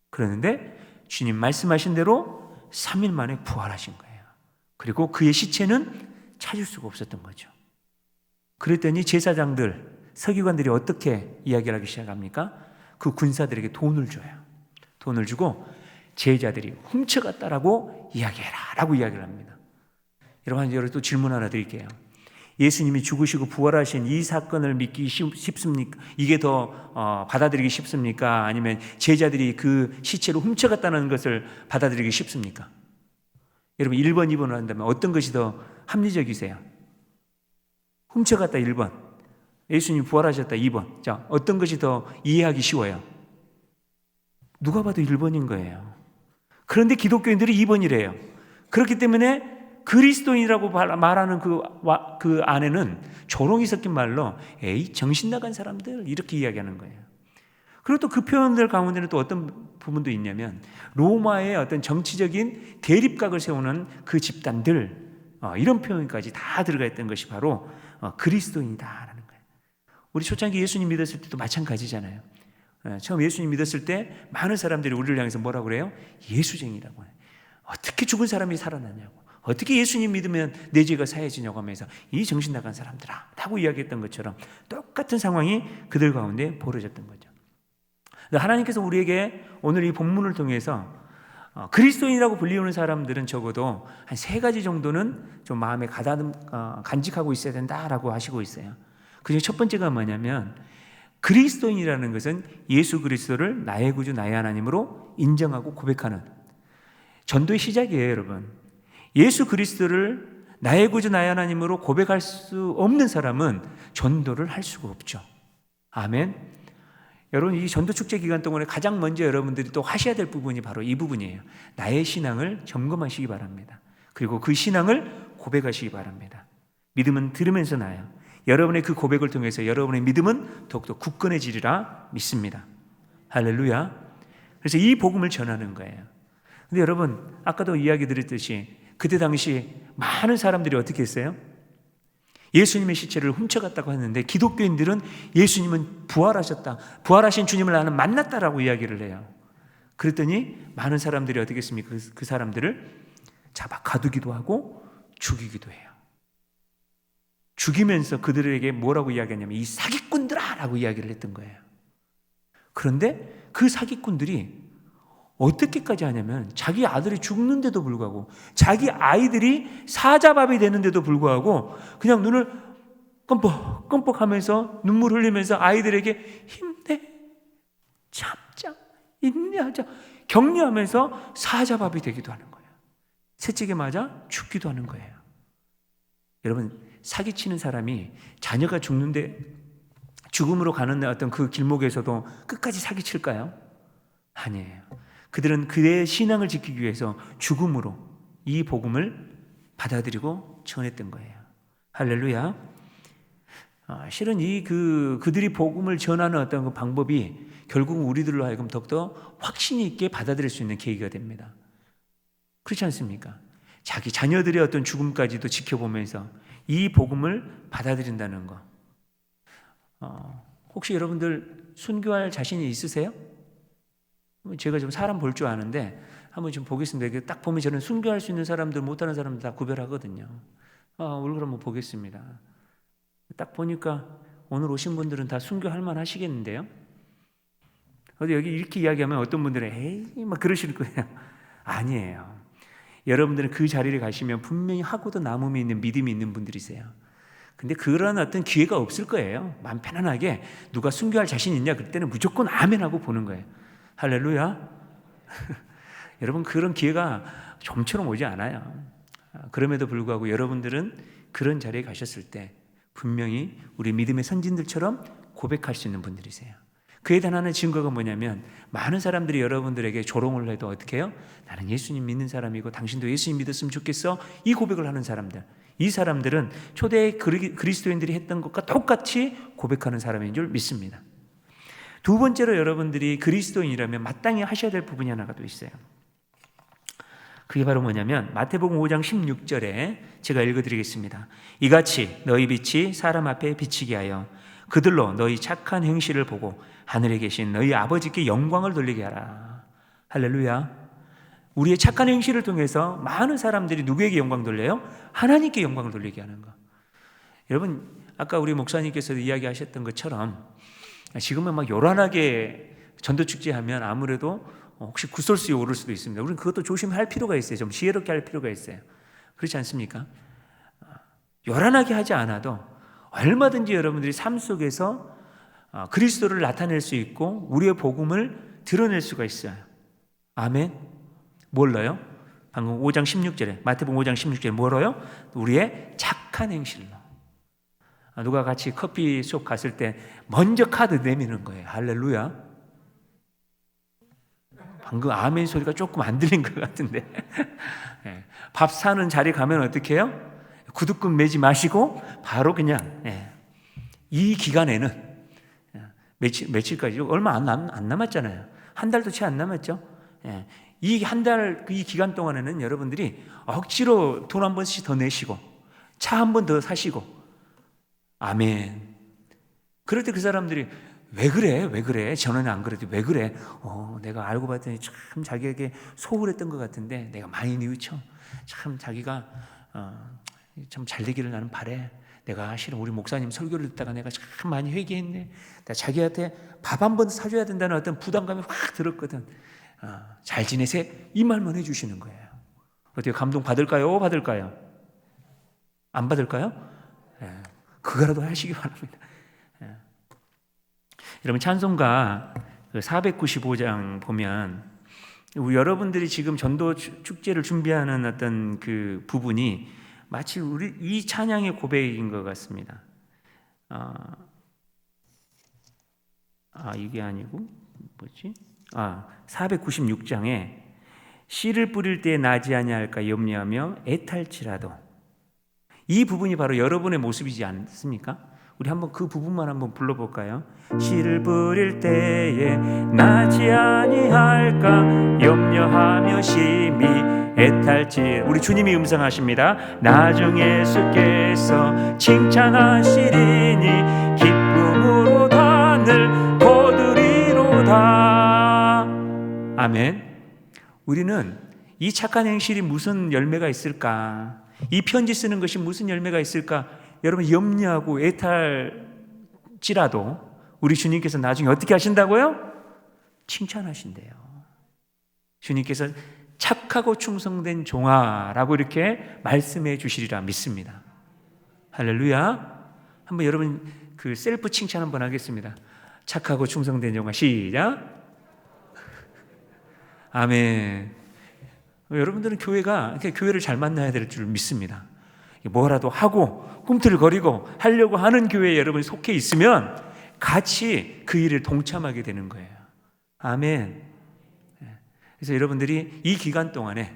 C: 그러는데 주님 말씀하신 대로 3일 만에 부활하신 거예요. 그리고 그의 시체는 찾을 수가 없었던 거죠. 그랬더니 제사장들, 서기관들이 어떻게 이야기를 하기 시작합니까? 그 군사들에게 돈을 줘요. 돈을 주고 제자들이 훔쳐갔다라고 이야기해라 라고 이야기를 합니다. 여러분 또 질문 하나 드릴게요. 예수님이 죽으시고 부활하신 이 사건을 믿기 쉽습니까? 이게 더 받아들이기 쉽습니까? 아니면 제자들이 그 시체를 훔쳐갔다는 것을 받아들이기 쉽습니까? 여러분 1번, 2번을 한다면 어떤 것이 더 합리적이세요? 훔쳐갔다 1번, 예수님 부활하셨다 2번. 자, 어떤 것이 더 이해하기 쉬워요? 누가 봐도 1번인 거예요. 그런데 기독교인들이 2번이래요. 그렇기 때문에 그리스도인이라고 말하는 그 안에는 조롱이 섞인 말로 에이 정신 나간 사람들 이렇게 이야기하는 거예요. 그리고 또 그 표현들 가운데는 또 어떤 부분도 있냐면 로마의 어떤 정치적인 대립각을 세우는 그 집단들 이런 표현까지 다 들어가 있던 것이 바로 그리스도인이다라는 거예요. 우리 초창기 예수님 믿었을 때도 마찬가지잖아요. 처음 예수님 믿었을 때 많은 사람들이 우리를 향해서 뭐라고 그래요? 예수쟁이라고 해요. 어떻게 죽은 사람이 살아나냐고, 어떻게 예수님 믿으면 내 죄가 사해지냐고 하면서 이 정신 나간 사람들아 라고 이야기했던 것처럼 똑같은 상황이 그들 가운데 벌어졌던 거죠. 하나님께서 우리에게 오늘 이 본문을 통해서 그리스도인이라고 불리우는 사람들은 적어도 한 3가지 정도는 좀 마음에 간직하고 있어야 된다라고 하시고 있어요. 그중에 첫 번째가 뭐냐면 그리스도인이라는 것은 예수 그리스도를 나의 구주 나의 하나님으로 인정하고 고백하는 전도의 시작이에요. 여러분, 예수 그리스도를 나의 구주 나의 하나님으로 고백할 수 없는 사람은 전도를 할 수가 없죠. 아멘. 여러분, 이 전도 축제 기간 동안에 가장 먼저 여러분들이 또 하셔야 될 부분이 바로 이 부분이에요. 나의 신앙을 점검하시기 바랍니다. 그리고 그 신앙을 고백하시기 바랍니다. 믿음은 들으면서 나요. 여러분의 그 고백을 통해서 여러분의 믿음은 더욱더 굳건해지리라 믿습니다. 할렐루야. 그래서 이 복음을 전하는 거예요. 근데 여러분, 아까도 이야기 드렸듯이 그때 당시 많은 사람들이 어떻게 했어요? 예수님의 시체를 훔쳐갔다고 했는데 기독교인들은 예수님은 부활하셨다, 부활하신 주님을 나는 만났다라고 이야기를 해요. 그랬더니 많은 사람들이 어떻게 했습니까? 그 사람들을 잡아 가두기도 하고 죽이기도 해요. 죽이면서 그들에게 뭐라고 이야기하냐면 이 사기꾼들아 라고 이야기를 했던 거예요. 그런데 그 사기꾼들이 어떻게까지 하냐면 자기 아들이 죽는데도 불구하고 자기 아이들이 사자밥이 되는데도 불구하고 그냥 눈을 끔뻑끔뻑 하면서 눈물 흘리면서 아이들에게 힘내, 참자, 인내하자 격려하면서 사자밥이 되기도 하는 거예요. 채찍에 맞아 죽기도 하는 거예요. 여러분, 사기치는 사람이 자녀가 죽는데 죽음으로 가는 어떤 그 길목에서도 끝까지 사기칠까요? 아니에요. 그들은 그의 신앙을 지키기 위해서 죽음으로 이 복음을 받아들이고 전했던 거예요. 할렐루야. 실은 그들이 복음을 전하는 어떤 그 방법이 결국 우리들로 하여금 더욱더 확신 있게 받아들일 수 있는 계기가 됩니다. 그렇지 않습니까? 자기 자녀들의 어떤 죽음까지도 지켜보면서 이 복음을 받아들인다는 거. 혹시 여러분들 순교할 자신이 있으세요? 제가 좀 사람 볼 줄 아는데 한번 좀 보겠습니다. 딱 보면 저는 순교할 수 있는 사람들, 못하는 사람들 다 구별하거든요. 얼굴 한번 보겠습니다. 딱 보니까 오늘 오신 분들은 다 순교할 만 하시겠는데요? 여기 이렇게 이야기하면 어떤 분들은 에이 막 그러실 거예요. 아니에요. 여러분들은 그 자리를 가시면 분명히 하고도 남음이 있는 믿음이 있는 분들이세요. 근데 그런 어떤 기회가 없을 거예요. 마음 편안하게 누가 순교할 자신 있냐 그럴 때는 무조건 아멘 하고 보는 거예요. 할렐루야. 여러분, 그런 기회가 좀처럼 오지 않아요. 그럼에도 불구하고 여러분들은 그런 자리에 가셨을 때 분명히 우리 믿음의 선진들처럼 고백할 수 있는 분들이세요. 그에 대한 하나의 증거가 뭐냐면 많은 사람들이 여러분들에게 조롱을 해도 어떻게 해요? 나는 예수님 믿는 사람이고 당신도 예수님 믿었으면 좋겠어, 이 고백을 하는 사람들, 이 사람들은 초대 그리스도인들이 했던 것과 똑같이 고백하는 사람인 줄 믿습니다. 두 번째로 여러분들이 그리스도인이라면 마땅히 하셔야 될 부분이 하나가 또 있어요. 그게 바로 뭐냐면 마태복음 5장 16절에 제가 읽어드리겠습니다. 이같이 너희 빛이 사람 앞에 비치게 하여 그들로 너희 착한 행실을 보고 하늘에 계신 너희 아버지께 영광을 돌리게 하라. 할렐루야. 우리의 착한 행실을 통해서 많은 사람들이 누구에게 영광 돌려요? 하나님께 영광을 돌리게 하는 거. 여러분, 아까 우리 목사님께서도 이야기하셨던 것처럼 지금은 막 요란하게 전도축제하면 아무래도 혹시 구설수에 오를 수도 있습니다. 우리는 그것도 조심할 필요가 있어요. 좀 지혜롭게 할 필요가 있어요. 그렇지 않습니까? 요란하게 하지 않아도 얼마든지 여러분들이 삶 속에서 그리스도를 나타낼 수 있고 우리의 복음을 드러낼 수가 있어요. 아멘. 뭘로요? 방금 5장 16절에 마태복음 5장 16절에 뭐로요? 우리의 착한 행실로. 누가 같이 커피숍 갔을 때 먼저 카드 내미는 거예요. 할렐루야. 방금 아멘 소리가 조금 안 들린 것 같은데 밥 사는 자리 가면 어떻게 해요? 구두끈 매지 마시고 바로 그냥 이 기간에는 며칠까지요? 얼마 안 남았잖아요. 한 달도 채 안 남았죠. 이 한 달 이 기간 동안에는 여러분들이 억지로 돈 한 번씩 더 내시고 차 한 번 더 사시고 아멘. 그럴 때 그 사람들이 왜 그래? 전에는 안 그래도 왜 그래? 내가 알고 봤더니 참 자기에게 소홀했던 것 같은데 내가 많이 뉘우쳐. 참 자기가 참 잘되기를 나는 바래. 내가 실은 우리 목사님 설교를 듣다가 내가 참 많이 회개했네. 나 자기한테 밥 한 번 사줘야 된다는 어떤 부담감이 확 들었거든. 잘 지내세요? 이 말만 해주시는 거예요. 어떻게 감동 받을까요? 받을까요? 안 받을까요? 그거라도 하시기 바랍니다. 여러분 찬송가 495장 보면 여러분들이 지금 전도 축제를 준비하는 어떤 그 부분이 마치 우리 이 찬양의 고백인 것 같습니다. 이게 아니고 뭐지? 496장에 씨를 뿌릴 때 나지 아니할까 염려하며 애탈지라도, 이 부분이 바로 여러분의 모습이지 않습니까? 우리 한번 그 부분만 한번 불러볼까요? 씨를 뿌릴 때에 나지 아니할까 염려하며 심히 애탈지. 우리 주님이 음성하십니다. 나중에 예수께서 칭찬하시리니 기쁨으로 단을 거두리로다. 아멘. 우리는 이 착한 행실이 무슨 열매가 있을까? 이 편지 쓰는 것이 무슨 열매가 있을까? 여러분 염려하고 애탈지라도 우리 주님께서 나중에 어떻게 하신다고요? 칭찬하신대요. 주님께서 착하고 충성된 종아라고 이렇게 말씀해 주시리라 믿습니다. 할렐루야. 한번 여러분 그 셀프 칭찬 한번 하겠습니다. 착하고 충성된 종아. 시작. 아멘. 여러분들은 교회를 잘 만나야 될 줄 믿습니다. 뭐라도 하고 꿈틀거리고 하려고 하는 교회에 여러분이 속해 있으면 같이 그 일을 동참하게 되는 거예요. 아멘. 그래서 여러분들이 이 기간 동안에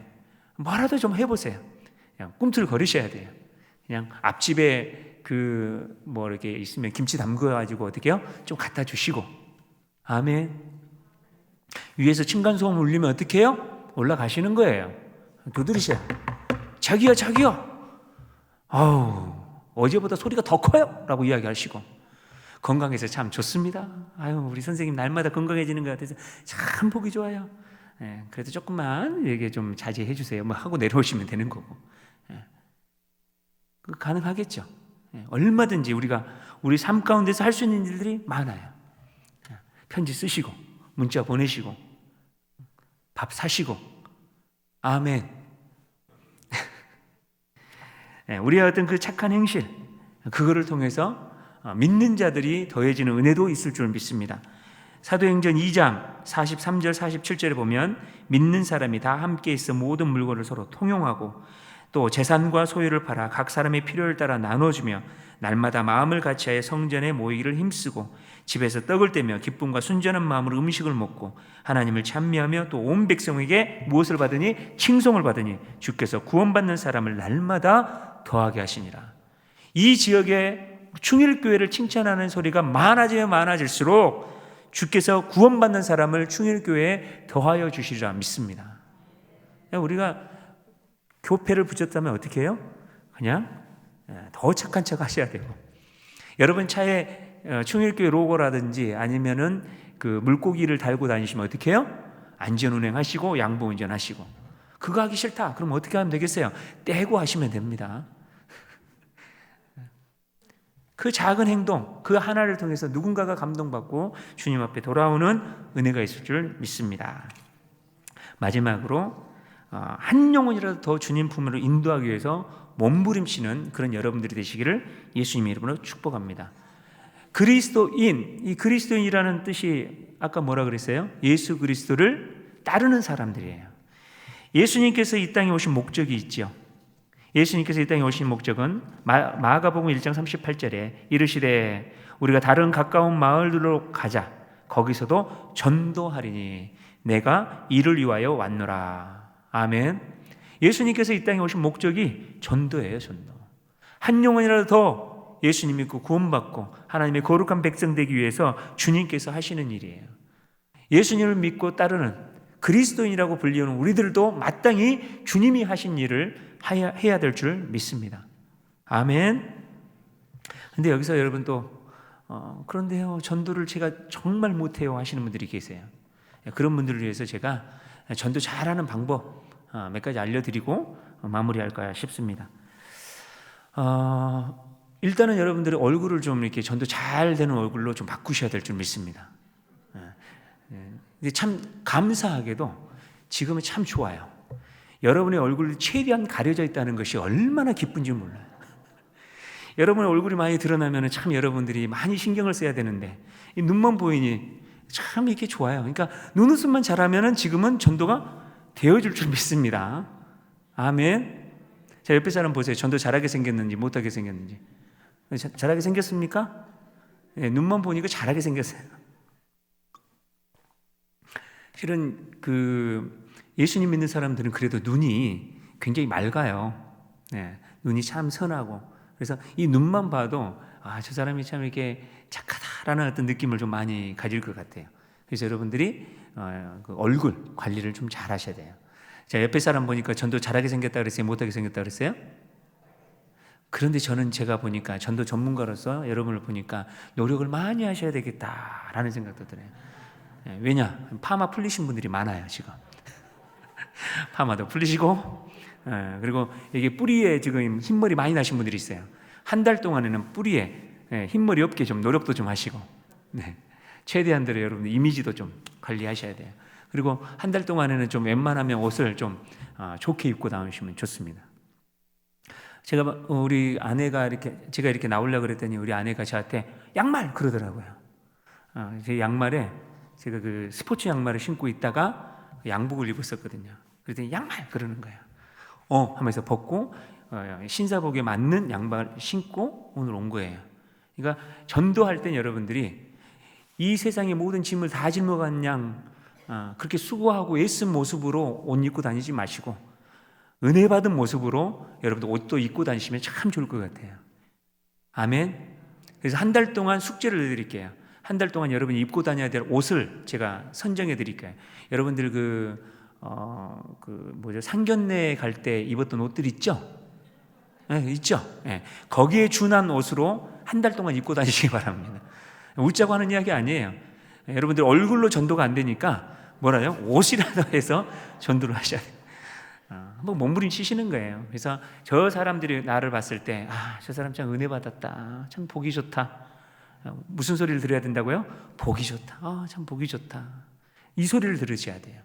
C: 뭐라도 좀 해보세요. 그냥 꿈틀거리셔야 돼요. 그냥 앞집에 이렇게 있으면 김치 담궈가지고 어떻게 해요? 좀 갖다 주시고. 아멘. 위에서 층간소음 울리면 어떻게 해요? 올라가시는 거예요. 두드리셔요. 자기야. 어제보다 소리가 더 커요 라고 이야기하시고, 건강해서 참 좋습니다. 우리 선생님 날마다 건강해지는 것 같아서 참 보기 좋아요. 그래도 조금만 이게 좀 자제해 주세요. 하고 내려오시면 되는 거고. 가능하겠죠. 얼마든지 우리가 우리 삶 가운데서 할 수 있는 일들이 많아요. 편지 쓰시고 문자 보내시고 밥 사시고. 아멘. 우리의 어떤 그 착한 행실, 그거를 통해서 믿는 자들이 더해지는 은혜도 있을 줄 믿습니다. 사도행전 2장 43절 47절에 보면 믿는 사람이 다 함께 있어 모든 물건을 서로 통용하고 또 재산과 소유를 팔아 각 사람의 필요를 따라 나눠주며 날마다 마음을 같이하여 성전에 모이기를 힘쓰고 집에서 떡을 떼며 기쁨과 순전한 마음으로 음식을 먹고 하나님을 찬미하며 또 온 백성에게 무엇을 받으니? 칭송을 받으니 주께서 구원받는 사람을 날마다 더하게 하시니라. 이 지역에 충일교회를 칭찬하는 소리가 많아지면 많아질수록 주께서 구원받는 사람을 충일교회에 더하여 주시리라 믿습니다. 우리가 교패를 붙였다면 어떻게 해요? 그냥 더 착한 척 하셔야 되고, 여러분 차에 충일교회 로고라든지 아니면은 그 물고기를 달고 다니시면 어떻게 해요? 안전운행 하시고 양보운전 하시고. 그거 하기 싫다 그럼 어떻게 하면 되겠어요? 떼고 하시면 됩니다. 그 작은 행동, 그 하나를 통해서 누군가가 감동받고 주님 앞에 돌아오는 은혜가 있을 줄 믿습니다. 마지막으로 한 영혼이라도 더 주님 품으로 인도하기 위해서 몸부림치는 그런 여러분들이 되시기를 예수님의 이름으로 축복합니다. 그리스도인, 이 그리스도인이라는 뜻이 아까 뭐라 그랬어요? 예수 그리스도를 따르는 사람들이에요. 예수님께서 이 땅에 오신 목적이 있죠. 예수님께서 이 땅에 오신 목적은 마가복음 1장 38절에 이르시되 우리가 다른 가까운 마을들로 가자. 거기서도 전도하리니 내가 이를 위하여 왔노라. 아멘. 예수님께서 이 땅에 오신 목적이 전도예요. 전도. 한 영혼이라도 더 예수님 믿고 구원받고 하나님의 거룩한 백성 되기 위해서 주님께서 하시는 일이에요. 예수님을 믿고 따르는 그리스도인이라고 불리우는 우리들도 마땅히 주님이 하신 일을 해야 될 줄 믿습니다. 아멘. 근데 여기서 여러분 또 그런데요, 전도를 제가 정말 못해요 하시는 분들이 계세요. 그런 분들을 위해서 제가 전도 잘하는 방법 몇 가지 알려드리고 마무리할까 싶습니다. 일단은 여러분들의 얼굴을 좀 이렇게 전도 잘 되는 얼굴로 좀 바꾸셔야 될 줄 믿습니다. 근데 참 감사하게도 지금은 참 좋아요. 여러분의 얼굴이 최대한 가려져 있다는 것이 얼마나 기쁜지 몰라요. 여러분의 얼굴이 많이 드러나면 참 여러분들이 많이 신경을 써야 되는데 이 눈만 보이니 참 이렇게 좋아요. 그러니까 눈웃음만 잘하면 지금은 전도가 되어줄 줄 믿습니다. 아멘. 자, 옆에 사람 보세요. 전도 잘하게 생겼는지 못하게 생겼는지. 잘하게 생겼습니까? 네, 눈만 보니까 잘하게 생겼어요. 실은 예수님 믿는 사람들은 그래도 눈이 굉장히 맑아요. 네, 눈이 참 선하고. 그래서 이 눈만 봐도 저 사람이 참 이렇게 착하다라는 어떤 느낌을 좀 많이 가질 것 같아요. 그래서 여러분들이 그 얼굴 관리를 좀 잘 하셔야 돼요. 자, 옆에 사람 보니까 전도 잘하게 생겼다 그랬어요? 못하게 생겼다 그랬어요? 그런데 제가 보니까 전도 전문가로서 여러분을 보니까 노력을 많이 하셔야 되겠다라는 생각도 들어요. 왜냐? 파마 풀리신 분들이 많아요 지금. 파마도 풀리시고, 그리고 이게 뿌리에 지금 흰머리 많이 나신 분들이 있어요. 한 달 동안에는 뿌리에 흰머리 없게 좀 노력도 좀 하시고, 네. 최대한대로 여러분들 이미지도 좀 관리하셔야 돼요. 그리고 한 달 동안에는 좀 웬만하면 옷을 좀 좋게 입고 나오시면 좋습니다. 우리 아내가 제가 이렇게 나오려고 그랬더니 우리 아내가 저한테 양말 그러더라고요. 제 양말에 제가 그 스포츠 양말을 신고 있다가 양복을 입었었거든요. 그랬더니 양말 그러는 거예요. 하면서 벗고 신사복에 맞는 양말 신고 오늘 온 거예요. 그러니까 전도할 땐 여러분들이 이 세상의 모든 짐을 다 짊어간 양 그렇게 수고하고 애쓴 모습으로 옷 입고 다니지 마시고 은혜 받은 모습으로 여러분들 옷도 입고 다니시면 참 좋을 것 같아요. 아멘. 그래서 한 달 동안 숙제를 내드릴게요. 한 달 동안 여러분이 입고 다녀야 될 옷을 제가 선정해 드릴게요. 여러분들 상견례 갈 때 입었던 옷들 있죠? 네, 있죠? 네. 거기에 준한 옷으로 한 달 동안 입고 다니시기 바랍니다. 웃자고 하는 이야기 아니에요. 여러분들 얼굴로 전도가 안 되니까 뭐라요? 옷이라도 해서 전도를 하셔야 돼요. 한번 몸부림치시는 거예요. 그래서 저 사람들이 나를 봤을 때 저 사람 참 은혜 받았다. 참 보기 좋다. 무슨 소리를 들어야 된다고요? 보기 좋다. 참 보기 좋다. 이 소리를 들으셔야 돼요.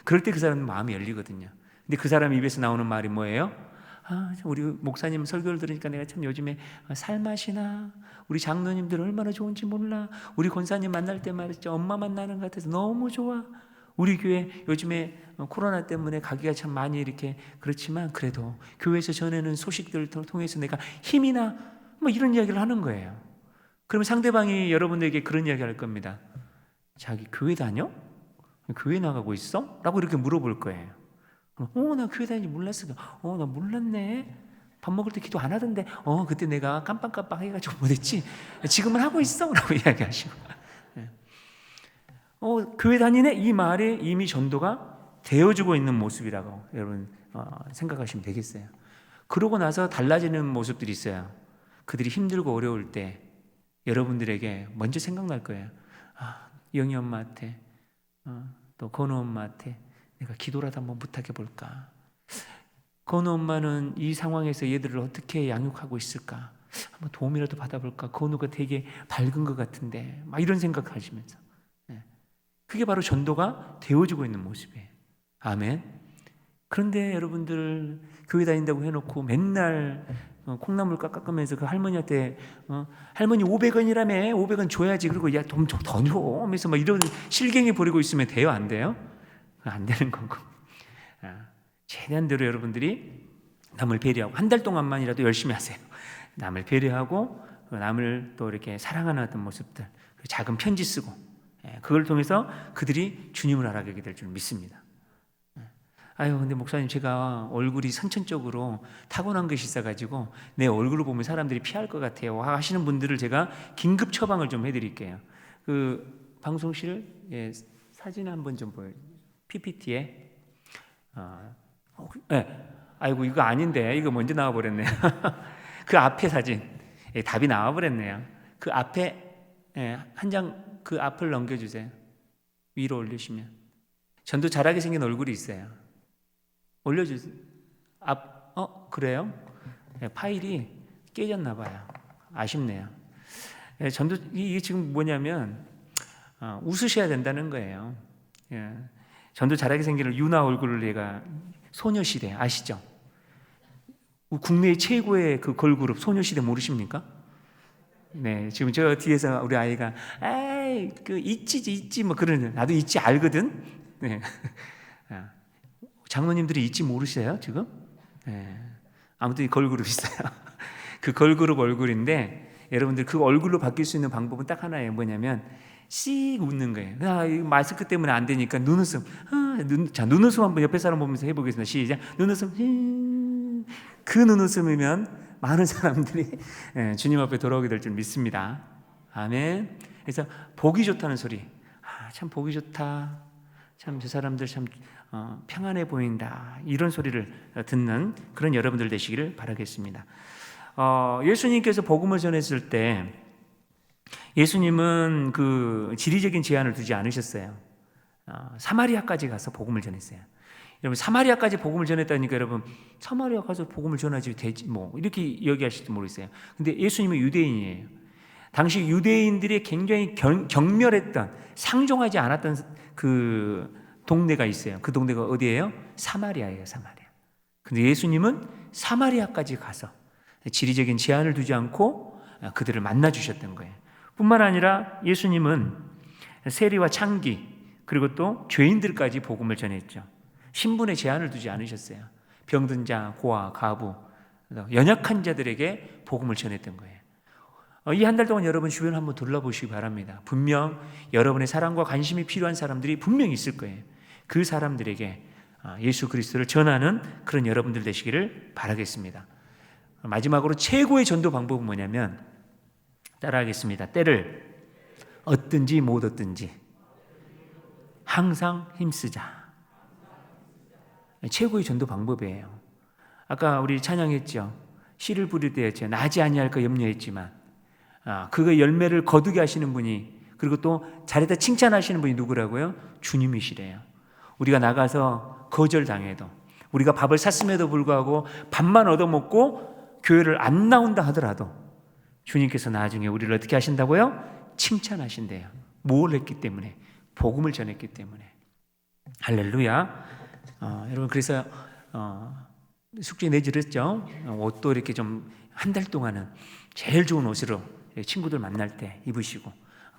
C: 그럴 때 그 사람은 마음이 열리거든요. 근데 그 사람 입에서 나오는 말이 뭐예요? 우리 목사님 설교를 들으니까 내가 참 요즘에 살맛이나 우리 장로님들 얼마나 좋은지 몰라. 우리 권사님 만날 때 말이죠. 엄마 만나는 것 같아서 너무 좋아. 우리 교회 요즘에 코로나 때문에 가기가 참 많이 이렇게 그렇지만 그래도 교회에서 전하는 소식들을 통해서 내가 힘이나 뭐 이런 이야기를 하는 거예요. 그러면 상대방이 여러분들에게 그런 이야기 할 겁니다. 자기 교회 다녀? 교회 나가고 있어? 라고 이렇게 물어볼 거예요. 나 교회 다니는지 몰랐어. 나 몰랐네. 밥 먹을 때 기도 안 하던데. 그때 내가 깜빡깜빡 해가지고 못했지. 지금은 하고 있어. 라고 이야기하시고. 교회 다니네? 이 말에 이미 전도가 되어주고 있는 모습이라고 여러분 생각하시면 되겠어요. 그러고 나서 달라지는 모습들이 있어요. 그들이 힘들고 어려울 때 여러분들에게 먼저 생각날 거예요. 영희 엄마한테 또 건우 엄마한테 내가 기도라도 한번 부탁해 볼까? 건우 엄마는 이 상황에서 얘들을 어떻게 양육하고 있을까? 한번 도움이라도 받아볼까? 건우가 되게 밝은 것 같은데 막 이런 생각하시면서 그게 바로 전도가 되어지고 있는 모습이에요. 아멘. 그런데 여러분들 교회 다닌다고 해놓고 맨날 콩나물 깎으면서 그 할머니한테 할머니 500원이라며 500원 줘야지 그리고 야 돈 더 줘 하면서 막 이런 실갱이 부리고 있으면 돼요? 안 돼요? 안 되는 거고 최대한대로 여러분들이 남을 배려하고 한 달 동안만이라도 열심히 하세요. 남을 배려하고 남을 또 이렇게 사랑하는 어떤 모습들 작은 편지 쓰고 그걸 통해서 그들이 주님을 알아가게 될 줄 믿습니다. 근데 목사님 제가 얼굴이 선천적으로 타고난 것이 있어가지고 내 얼굴을 보면 사람들이 피할 것 같아요 하시는 분들을 제가 긴급 처방을 좀 해드릴게요. 그 방송실 사진 한번 좀 보여요. PPT에 아이고 이거 아닌데 이거 먼저 나와버렸네요. 그 앞에 사진 답이 나와버렸네요. 그 앞에 한 장 그 앞을 넘겨주세요. 위로 올리시면 전도 잘하게 생긴 얼굴이 있어요. 올려주세요. 그래요? 파일이 깨졌나 봐요. 아쉽네요. 전도 이게 지금 뭐냐면 웃으셔야 된다는 거예요. 전도 잘하게 생긴 유나 얼굴을 내가 소녀시대 아시죠? 국내 최고의 그 걸그룹 소녀시대 모르십니까? 네, 지금 저 뒤에서 우리 아이가 그 있지 뭐 그러는 나도 있지 알거든. 네. 장로님들이 있지 모르세요 지금? 네. 아무튼 걸그룹 있어요. 그 걸그룹 얼굴인데 여러분들 그 얼굴로 바뀔 수 있는 방법은 딱 하나예요. 뭐냐면 씩 웃는 거예요. 마스크 때문에 안 되니까 눈웃음. 눈웃음 한번 옆에 사람 보면서 해보겠습니다. 시작. 눈웃음. 그 눈웃음이면 많은 사람들이 주님 앞에 돌아오게 될 줄 믿습니다. 아멘. 그래서 보기 좋다는 소리. 참 보기 좋다. 참 저 사람들 참 평안해 보인다. 이런 소리를 듣는 그런 여러분들 되시기를 바라겠습니다. 예수님께서 복음을 전했을 때 예수님은 그 지리적인 제한을 두지 않으셨어요. 사마리아까지 가서 복음을 전했어요. 여러분 사마리아까지 복음을 전했다니까 여러분 사마리아 가서 복음을 전하지 되지 뭐 이렇게 얘기하실지 모르겠어요. 근데 예수님은 유대인이에요. 당시 유대인들이 굉장히 경멸했던 상종하지 않았던 그 동네가 있어요. 그 동네가 어디예요? 사마리아예요. 사마리아. 근데 예수님은 사마리아까지 가서 지리적인 제한을 두지 않고 그들을 만나 주셨던 거예요. 뿐만 아니라 예수님은 세리와 창기 그리고 또 죄인들까지 복음을 전했죠. 신분에 제한을 두지 않으셨어요. 병든 자, 고아, 가부, 연약한 자들에게 복음을 전했던 거예요. 이 한 달 동안 여러분 주변 한번 둘러보시기 바랍니다. 분명 여러분의 사랑과 관심이 필요한 사람들이 분명히 있을 거예요. 그 사람들에게 예수 그리스도를 전하는 그런 여러분들 되시기를 바라겠습니다. 마지막으로 최고의 전도 방법은 뭐냐면 따라하겠습니다. 때를 얻든지 못 얻든지 항상 힘쓰자. 최고의 전도 방법이에요. 아까 우리 찬양했죠. 씨를 뿌릴 때였죠. 나지 아니할까 염려했지만 그의 열매를 거두게 하시는 분이 그리고 또 잘했다 칭찬하시는 분이 누구라고요? 주님이시래요. 우리가 나가서 거절당해도 우리가 밥을 샀음에도 불구하고 밥만 얻어먹고 교회를 안 나온다 하더라도 주님께서 나중에 우리를 어떻게 하신다고요? 칭찬하신대요. 뭘 했기 때문에? 복음을 전했기 때문에. 할렐루야. 여러분 그래서 숙제 내드렸죠. 옷도 이렇게 좀 한 달 동안은 제일 좋은 옷으로 친구들 만날 때 입으시고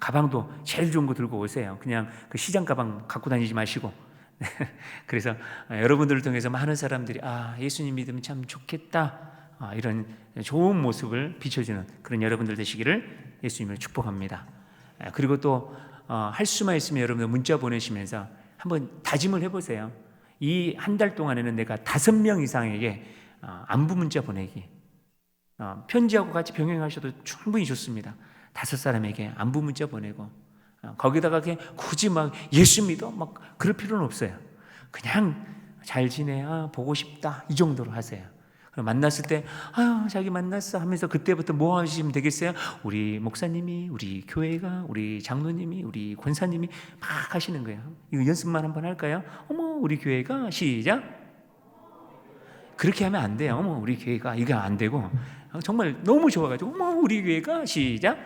C: 가방도 제일 좋은 거 들고 오세요. 그냥 그 시장 가방 갖고 다니지 마시고. 그래서 여러분들을 통해서 많은 사람들이 예수님 믿으면 참 좋겠다, 이런 좋은 모습을 비춰주는 그런 여러분들 되시기를 예수님을 축복합니다. 그리고 또 할 수만 있으면 여러분들 문자 보내시면서 한번 다짐을 해보세요. 이 한 달 동안에는 내가 5명 이상에게 안부 문자 보내기, 편지하고 같이 병행하셔도 충분히 좋습니다. 5사람에게 안부 문자 보내고, 거기다가 그냥 굳이 막 예수 믿어 막 그럴 필요는 없어요. 그냥 잘 지내, 보고 싶다, 이 정도로 하세요. 만났을 때 자기 만났어 하면서 그때부터 뭐 하시면 되겠어요? 우리 목사님이, 우리 교회가, 우리 장로님이, 우리 권사님이 막 하시는 거예요. 이거 연습만 한번 할까요? 어머 우리 교회가, 시작. 그렇게 하면 안 돼요. 어머 우리 교회가, 이거 안 되고, 정말 너무 좋아가지고 어머 우리 교회가, 시작.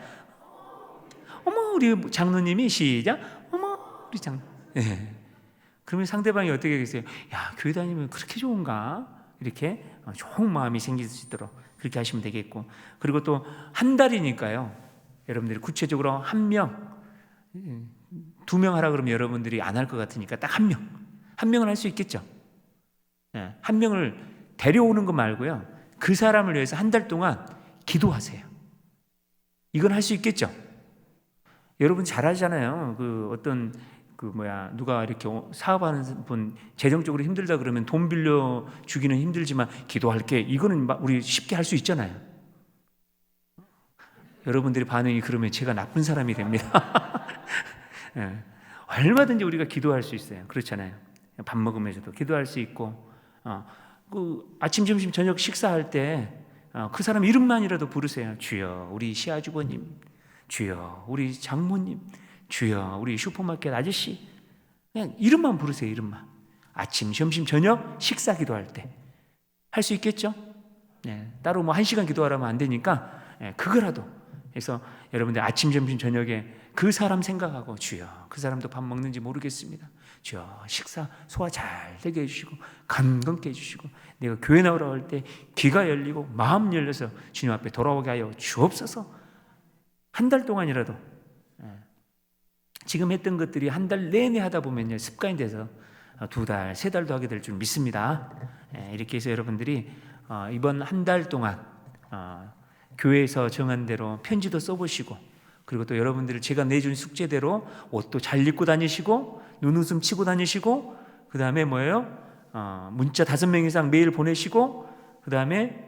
C: 어머 우리 장로님이, 시작. 어머 우리 장. 네. 그러면 상대방이 어떻게 하겠어요? 야, 교회 다니면 그렇게 좋은가? 이렇게 좋은 마음이 생길 수 있도록 그렇게 하시면 되겠고, 그리고 또 한 달이니까요. 여러분들이 구체적으로 1명, 2명 하라 그러면 여러분들이 안 할 것 같으니까 딱 1명, 1명은 할 수 있겠죠. 1명을 데려오는 거 말고요, 그 사람을 위해서 한 달 동안 기도하세요. 이건 할 수 있겠죠. 여러분 잘하잖아요. 누가 이렇게 사업하는 분 재정적으로 힘들다 그러면 돈 빌려 주기는 힘들지만 기도할게, 이거는 우리 쉽게 할 수 있잖아요. 여러분들의 반응이 그러면 제가 나쁜 사람이 됩니다. 네. 얼마든지 우리가 기도할 수 있어요. 그렇잖아요. 밥 먹으면서도 기도할 수 있고, 아침, 점심, 저녁 식사할 때 그 사람 이름만이라도 부르세요. 주여 우리 시아주버님, 주여 우리 장모님, 주여 우리 슈퍼마켓 아저씨, 그냥 이름만 부르세요. 이름만. 아침, 점심, 저녁 식사 기도할 때 할 수 있겠죠? 따로 1시간 기도하라면 안 되니까 그거라도 해서 여러분들 아침, 점심, 저녁에 그 사람 생각하고, 주여 그 사람도 밥 먹는지 모르겠습니다. 주여 식사 소화 잘 되게 해주시고 건강케 해주시고, 내가 교회 나오라고 할 때 귀가 열리고 마음 열려서 주님 앞에 돌아오게 하여 주옵소서. 한 달 동안이라도 지금 했던 것들이 한 달 내내 하다 보면요, 습관이 돼서 2달, 3달도 하게 될 줄 믿습니다. 이렇게 해서 여러분들이 이번 한 달 동안 교회에서 정한 대로 편지도 써보시고, 그리고 또 여러분들을 제가 내준 숙제대로 옷도 잘 입고 다니시고 눈웃음 치고 다니시고, 그 다음에 문자 5명 이상 매일 보내시고, 그 다음에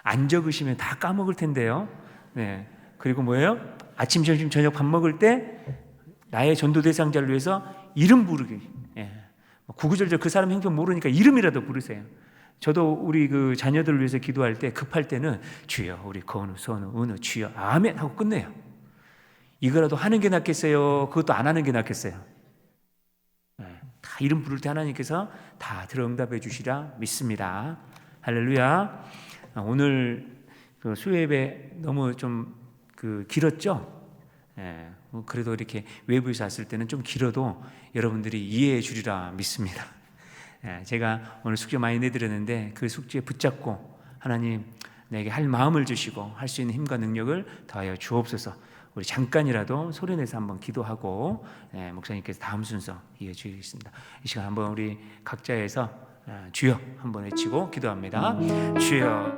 C: 안 적으시면 다 까먹을 텐데요. 그리고 아침, 점심, 저녁 밥 먹을 때 나의 전도 대상자를 위해서 이름 부르기. 구구절절 그 사람 형편 모르니까 이름이라도 부르세요. 저도 우리 그 자녀들을 위해서 기도할 때 급할 때는 주여 우리 건우, 선우, 은우, 주여 아멘 하고 끝내요. 이거라도 하는 게 낫겠어요? 그것도 안 하는 게 낫겠어요? 다 이름 부를 때 하나님께서 다 들어응답해 주시라 믿습니다. 할렐루야. 오늘 그 수요예배 너무 좀 길었죠? 그래도 이렇게 외부에서 왔을 때는 좀 길어도 여러분들이 이해해 주리라 믿습니다. 제가 오늘 숙제 많이 내드렸는데 그 숙제 붙잡고 하나님 내게 할 마음을 주시고 할 수 있는 힘과 능력을 더하여 주옵소서. 우리 잠깐이라도 소리내서 한번 기도하고 목사님께서 다음 순서 이어주시겠습니다. 이 시간 한번 우리 각자에서 주여 한번 외치고 기도합니다. 주여.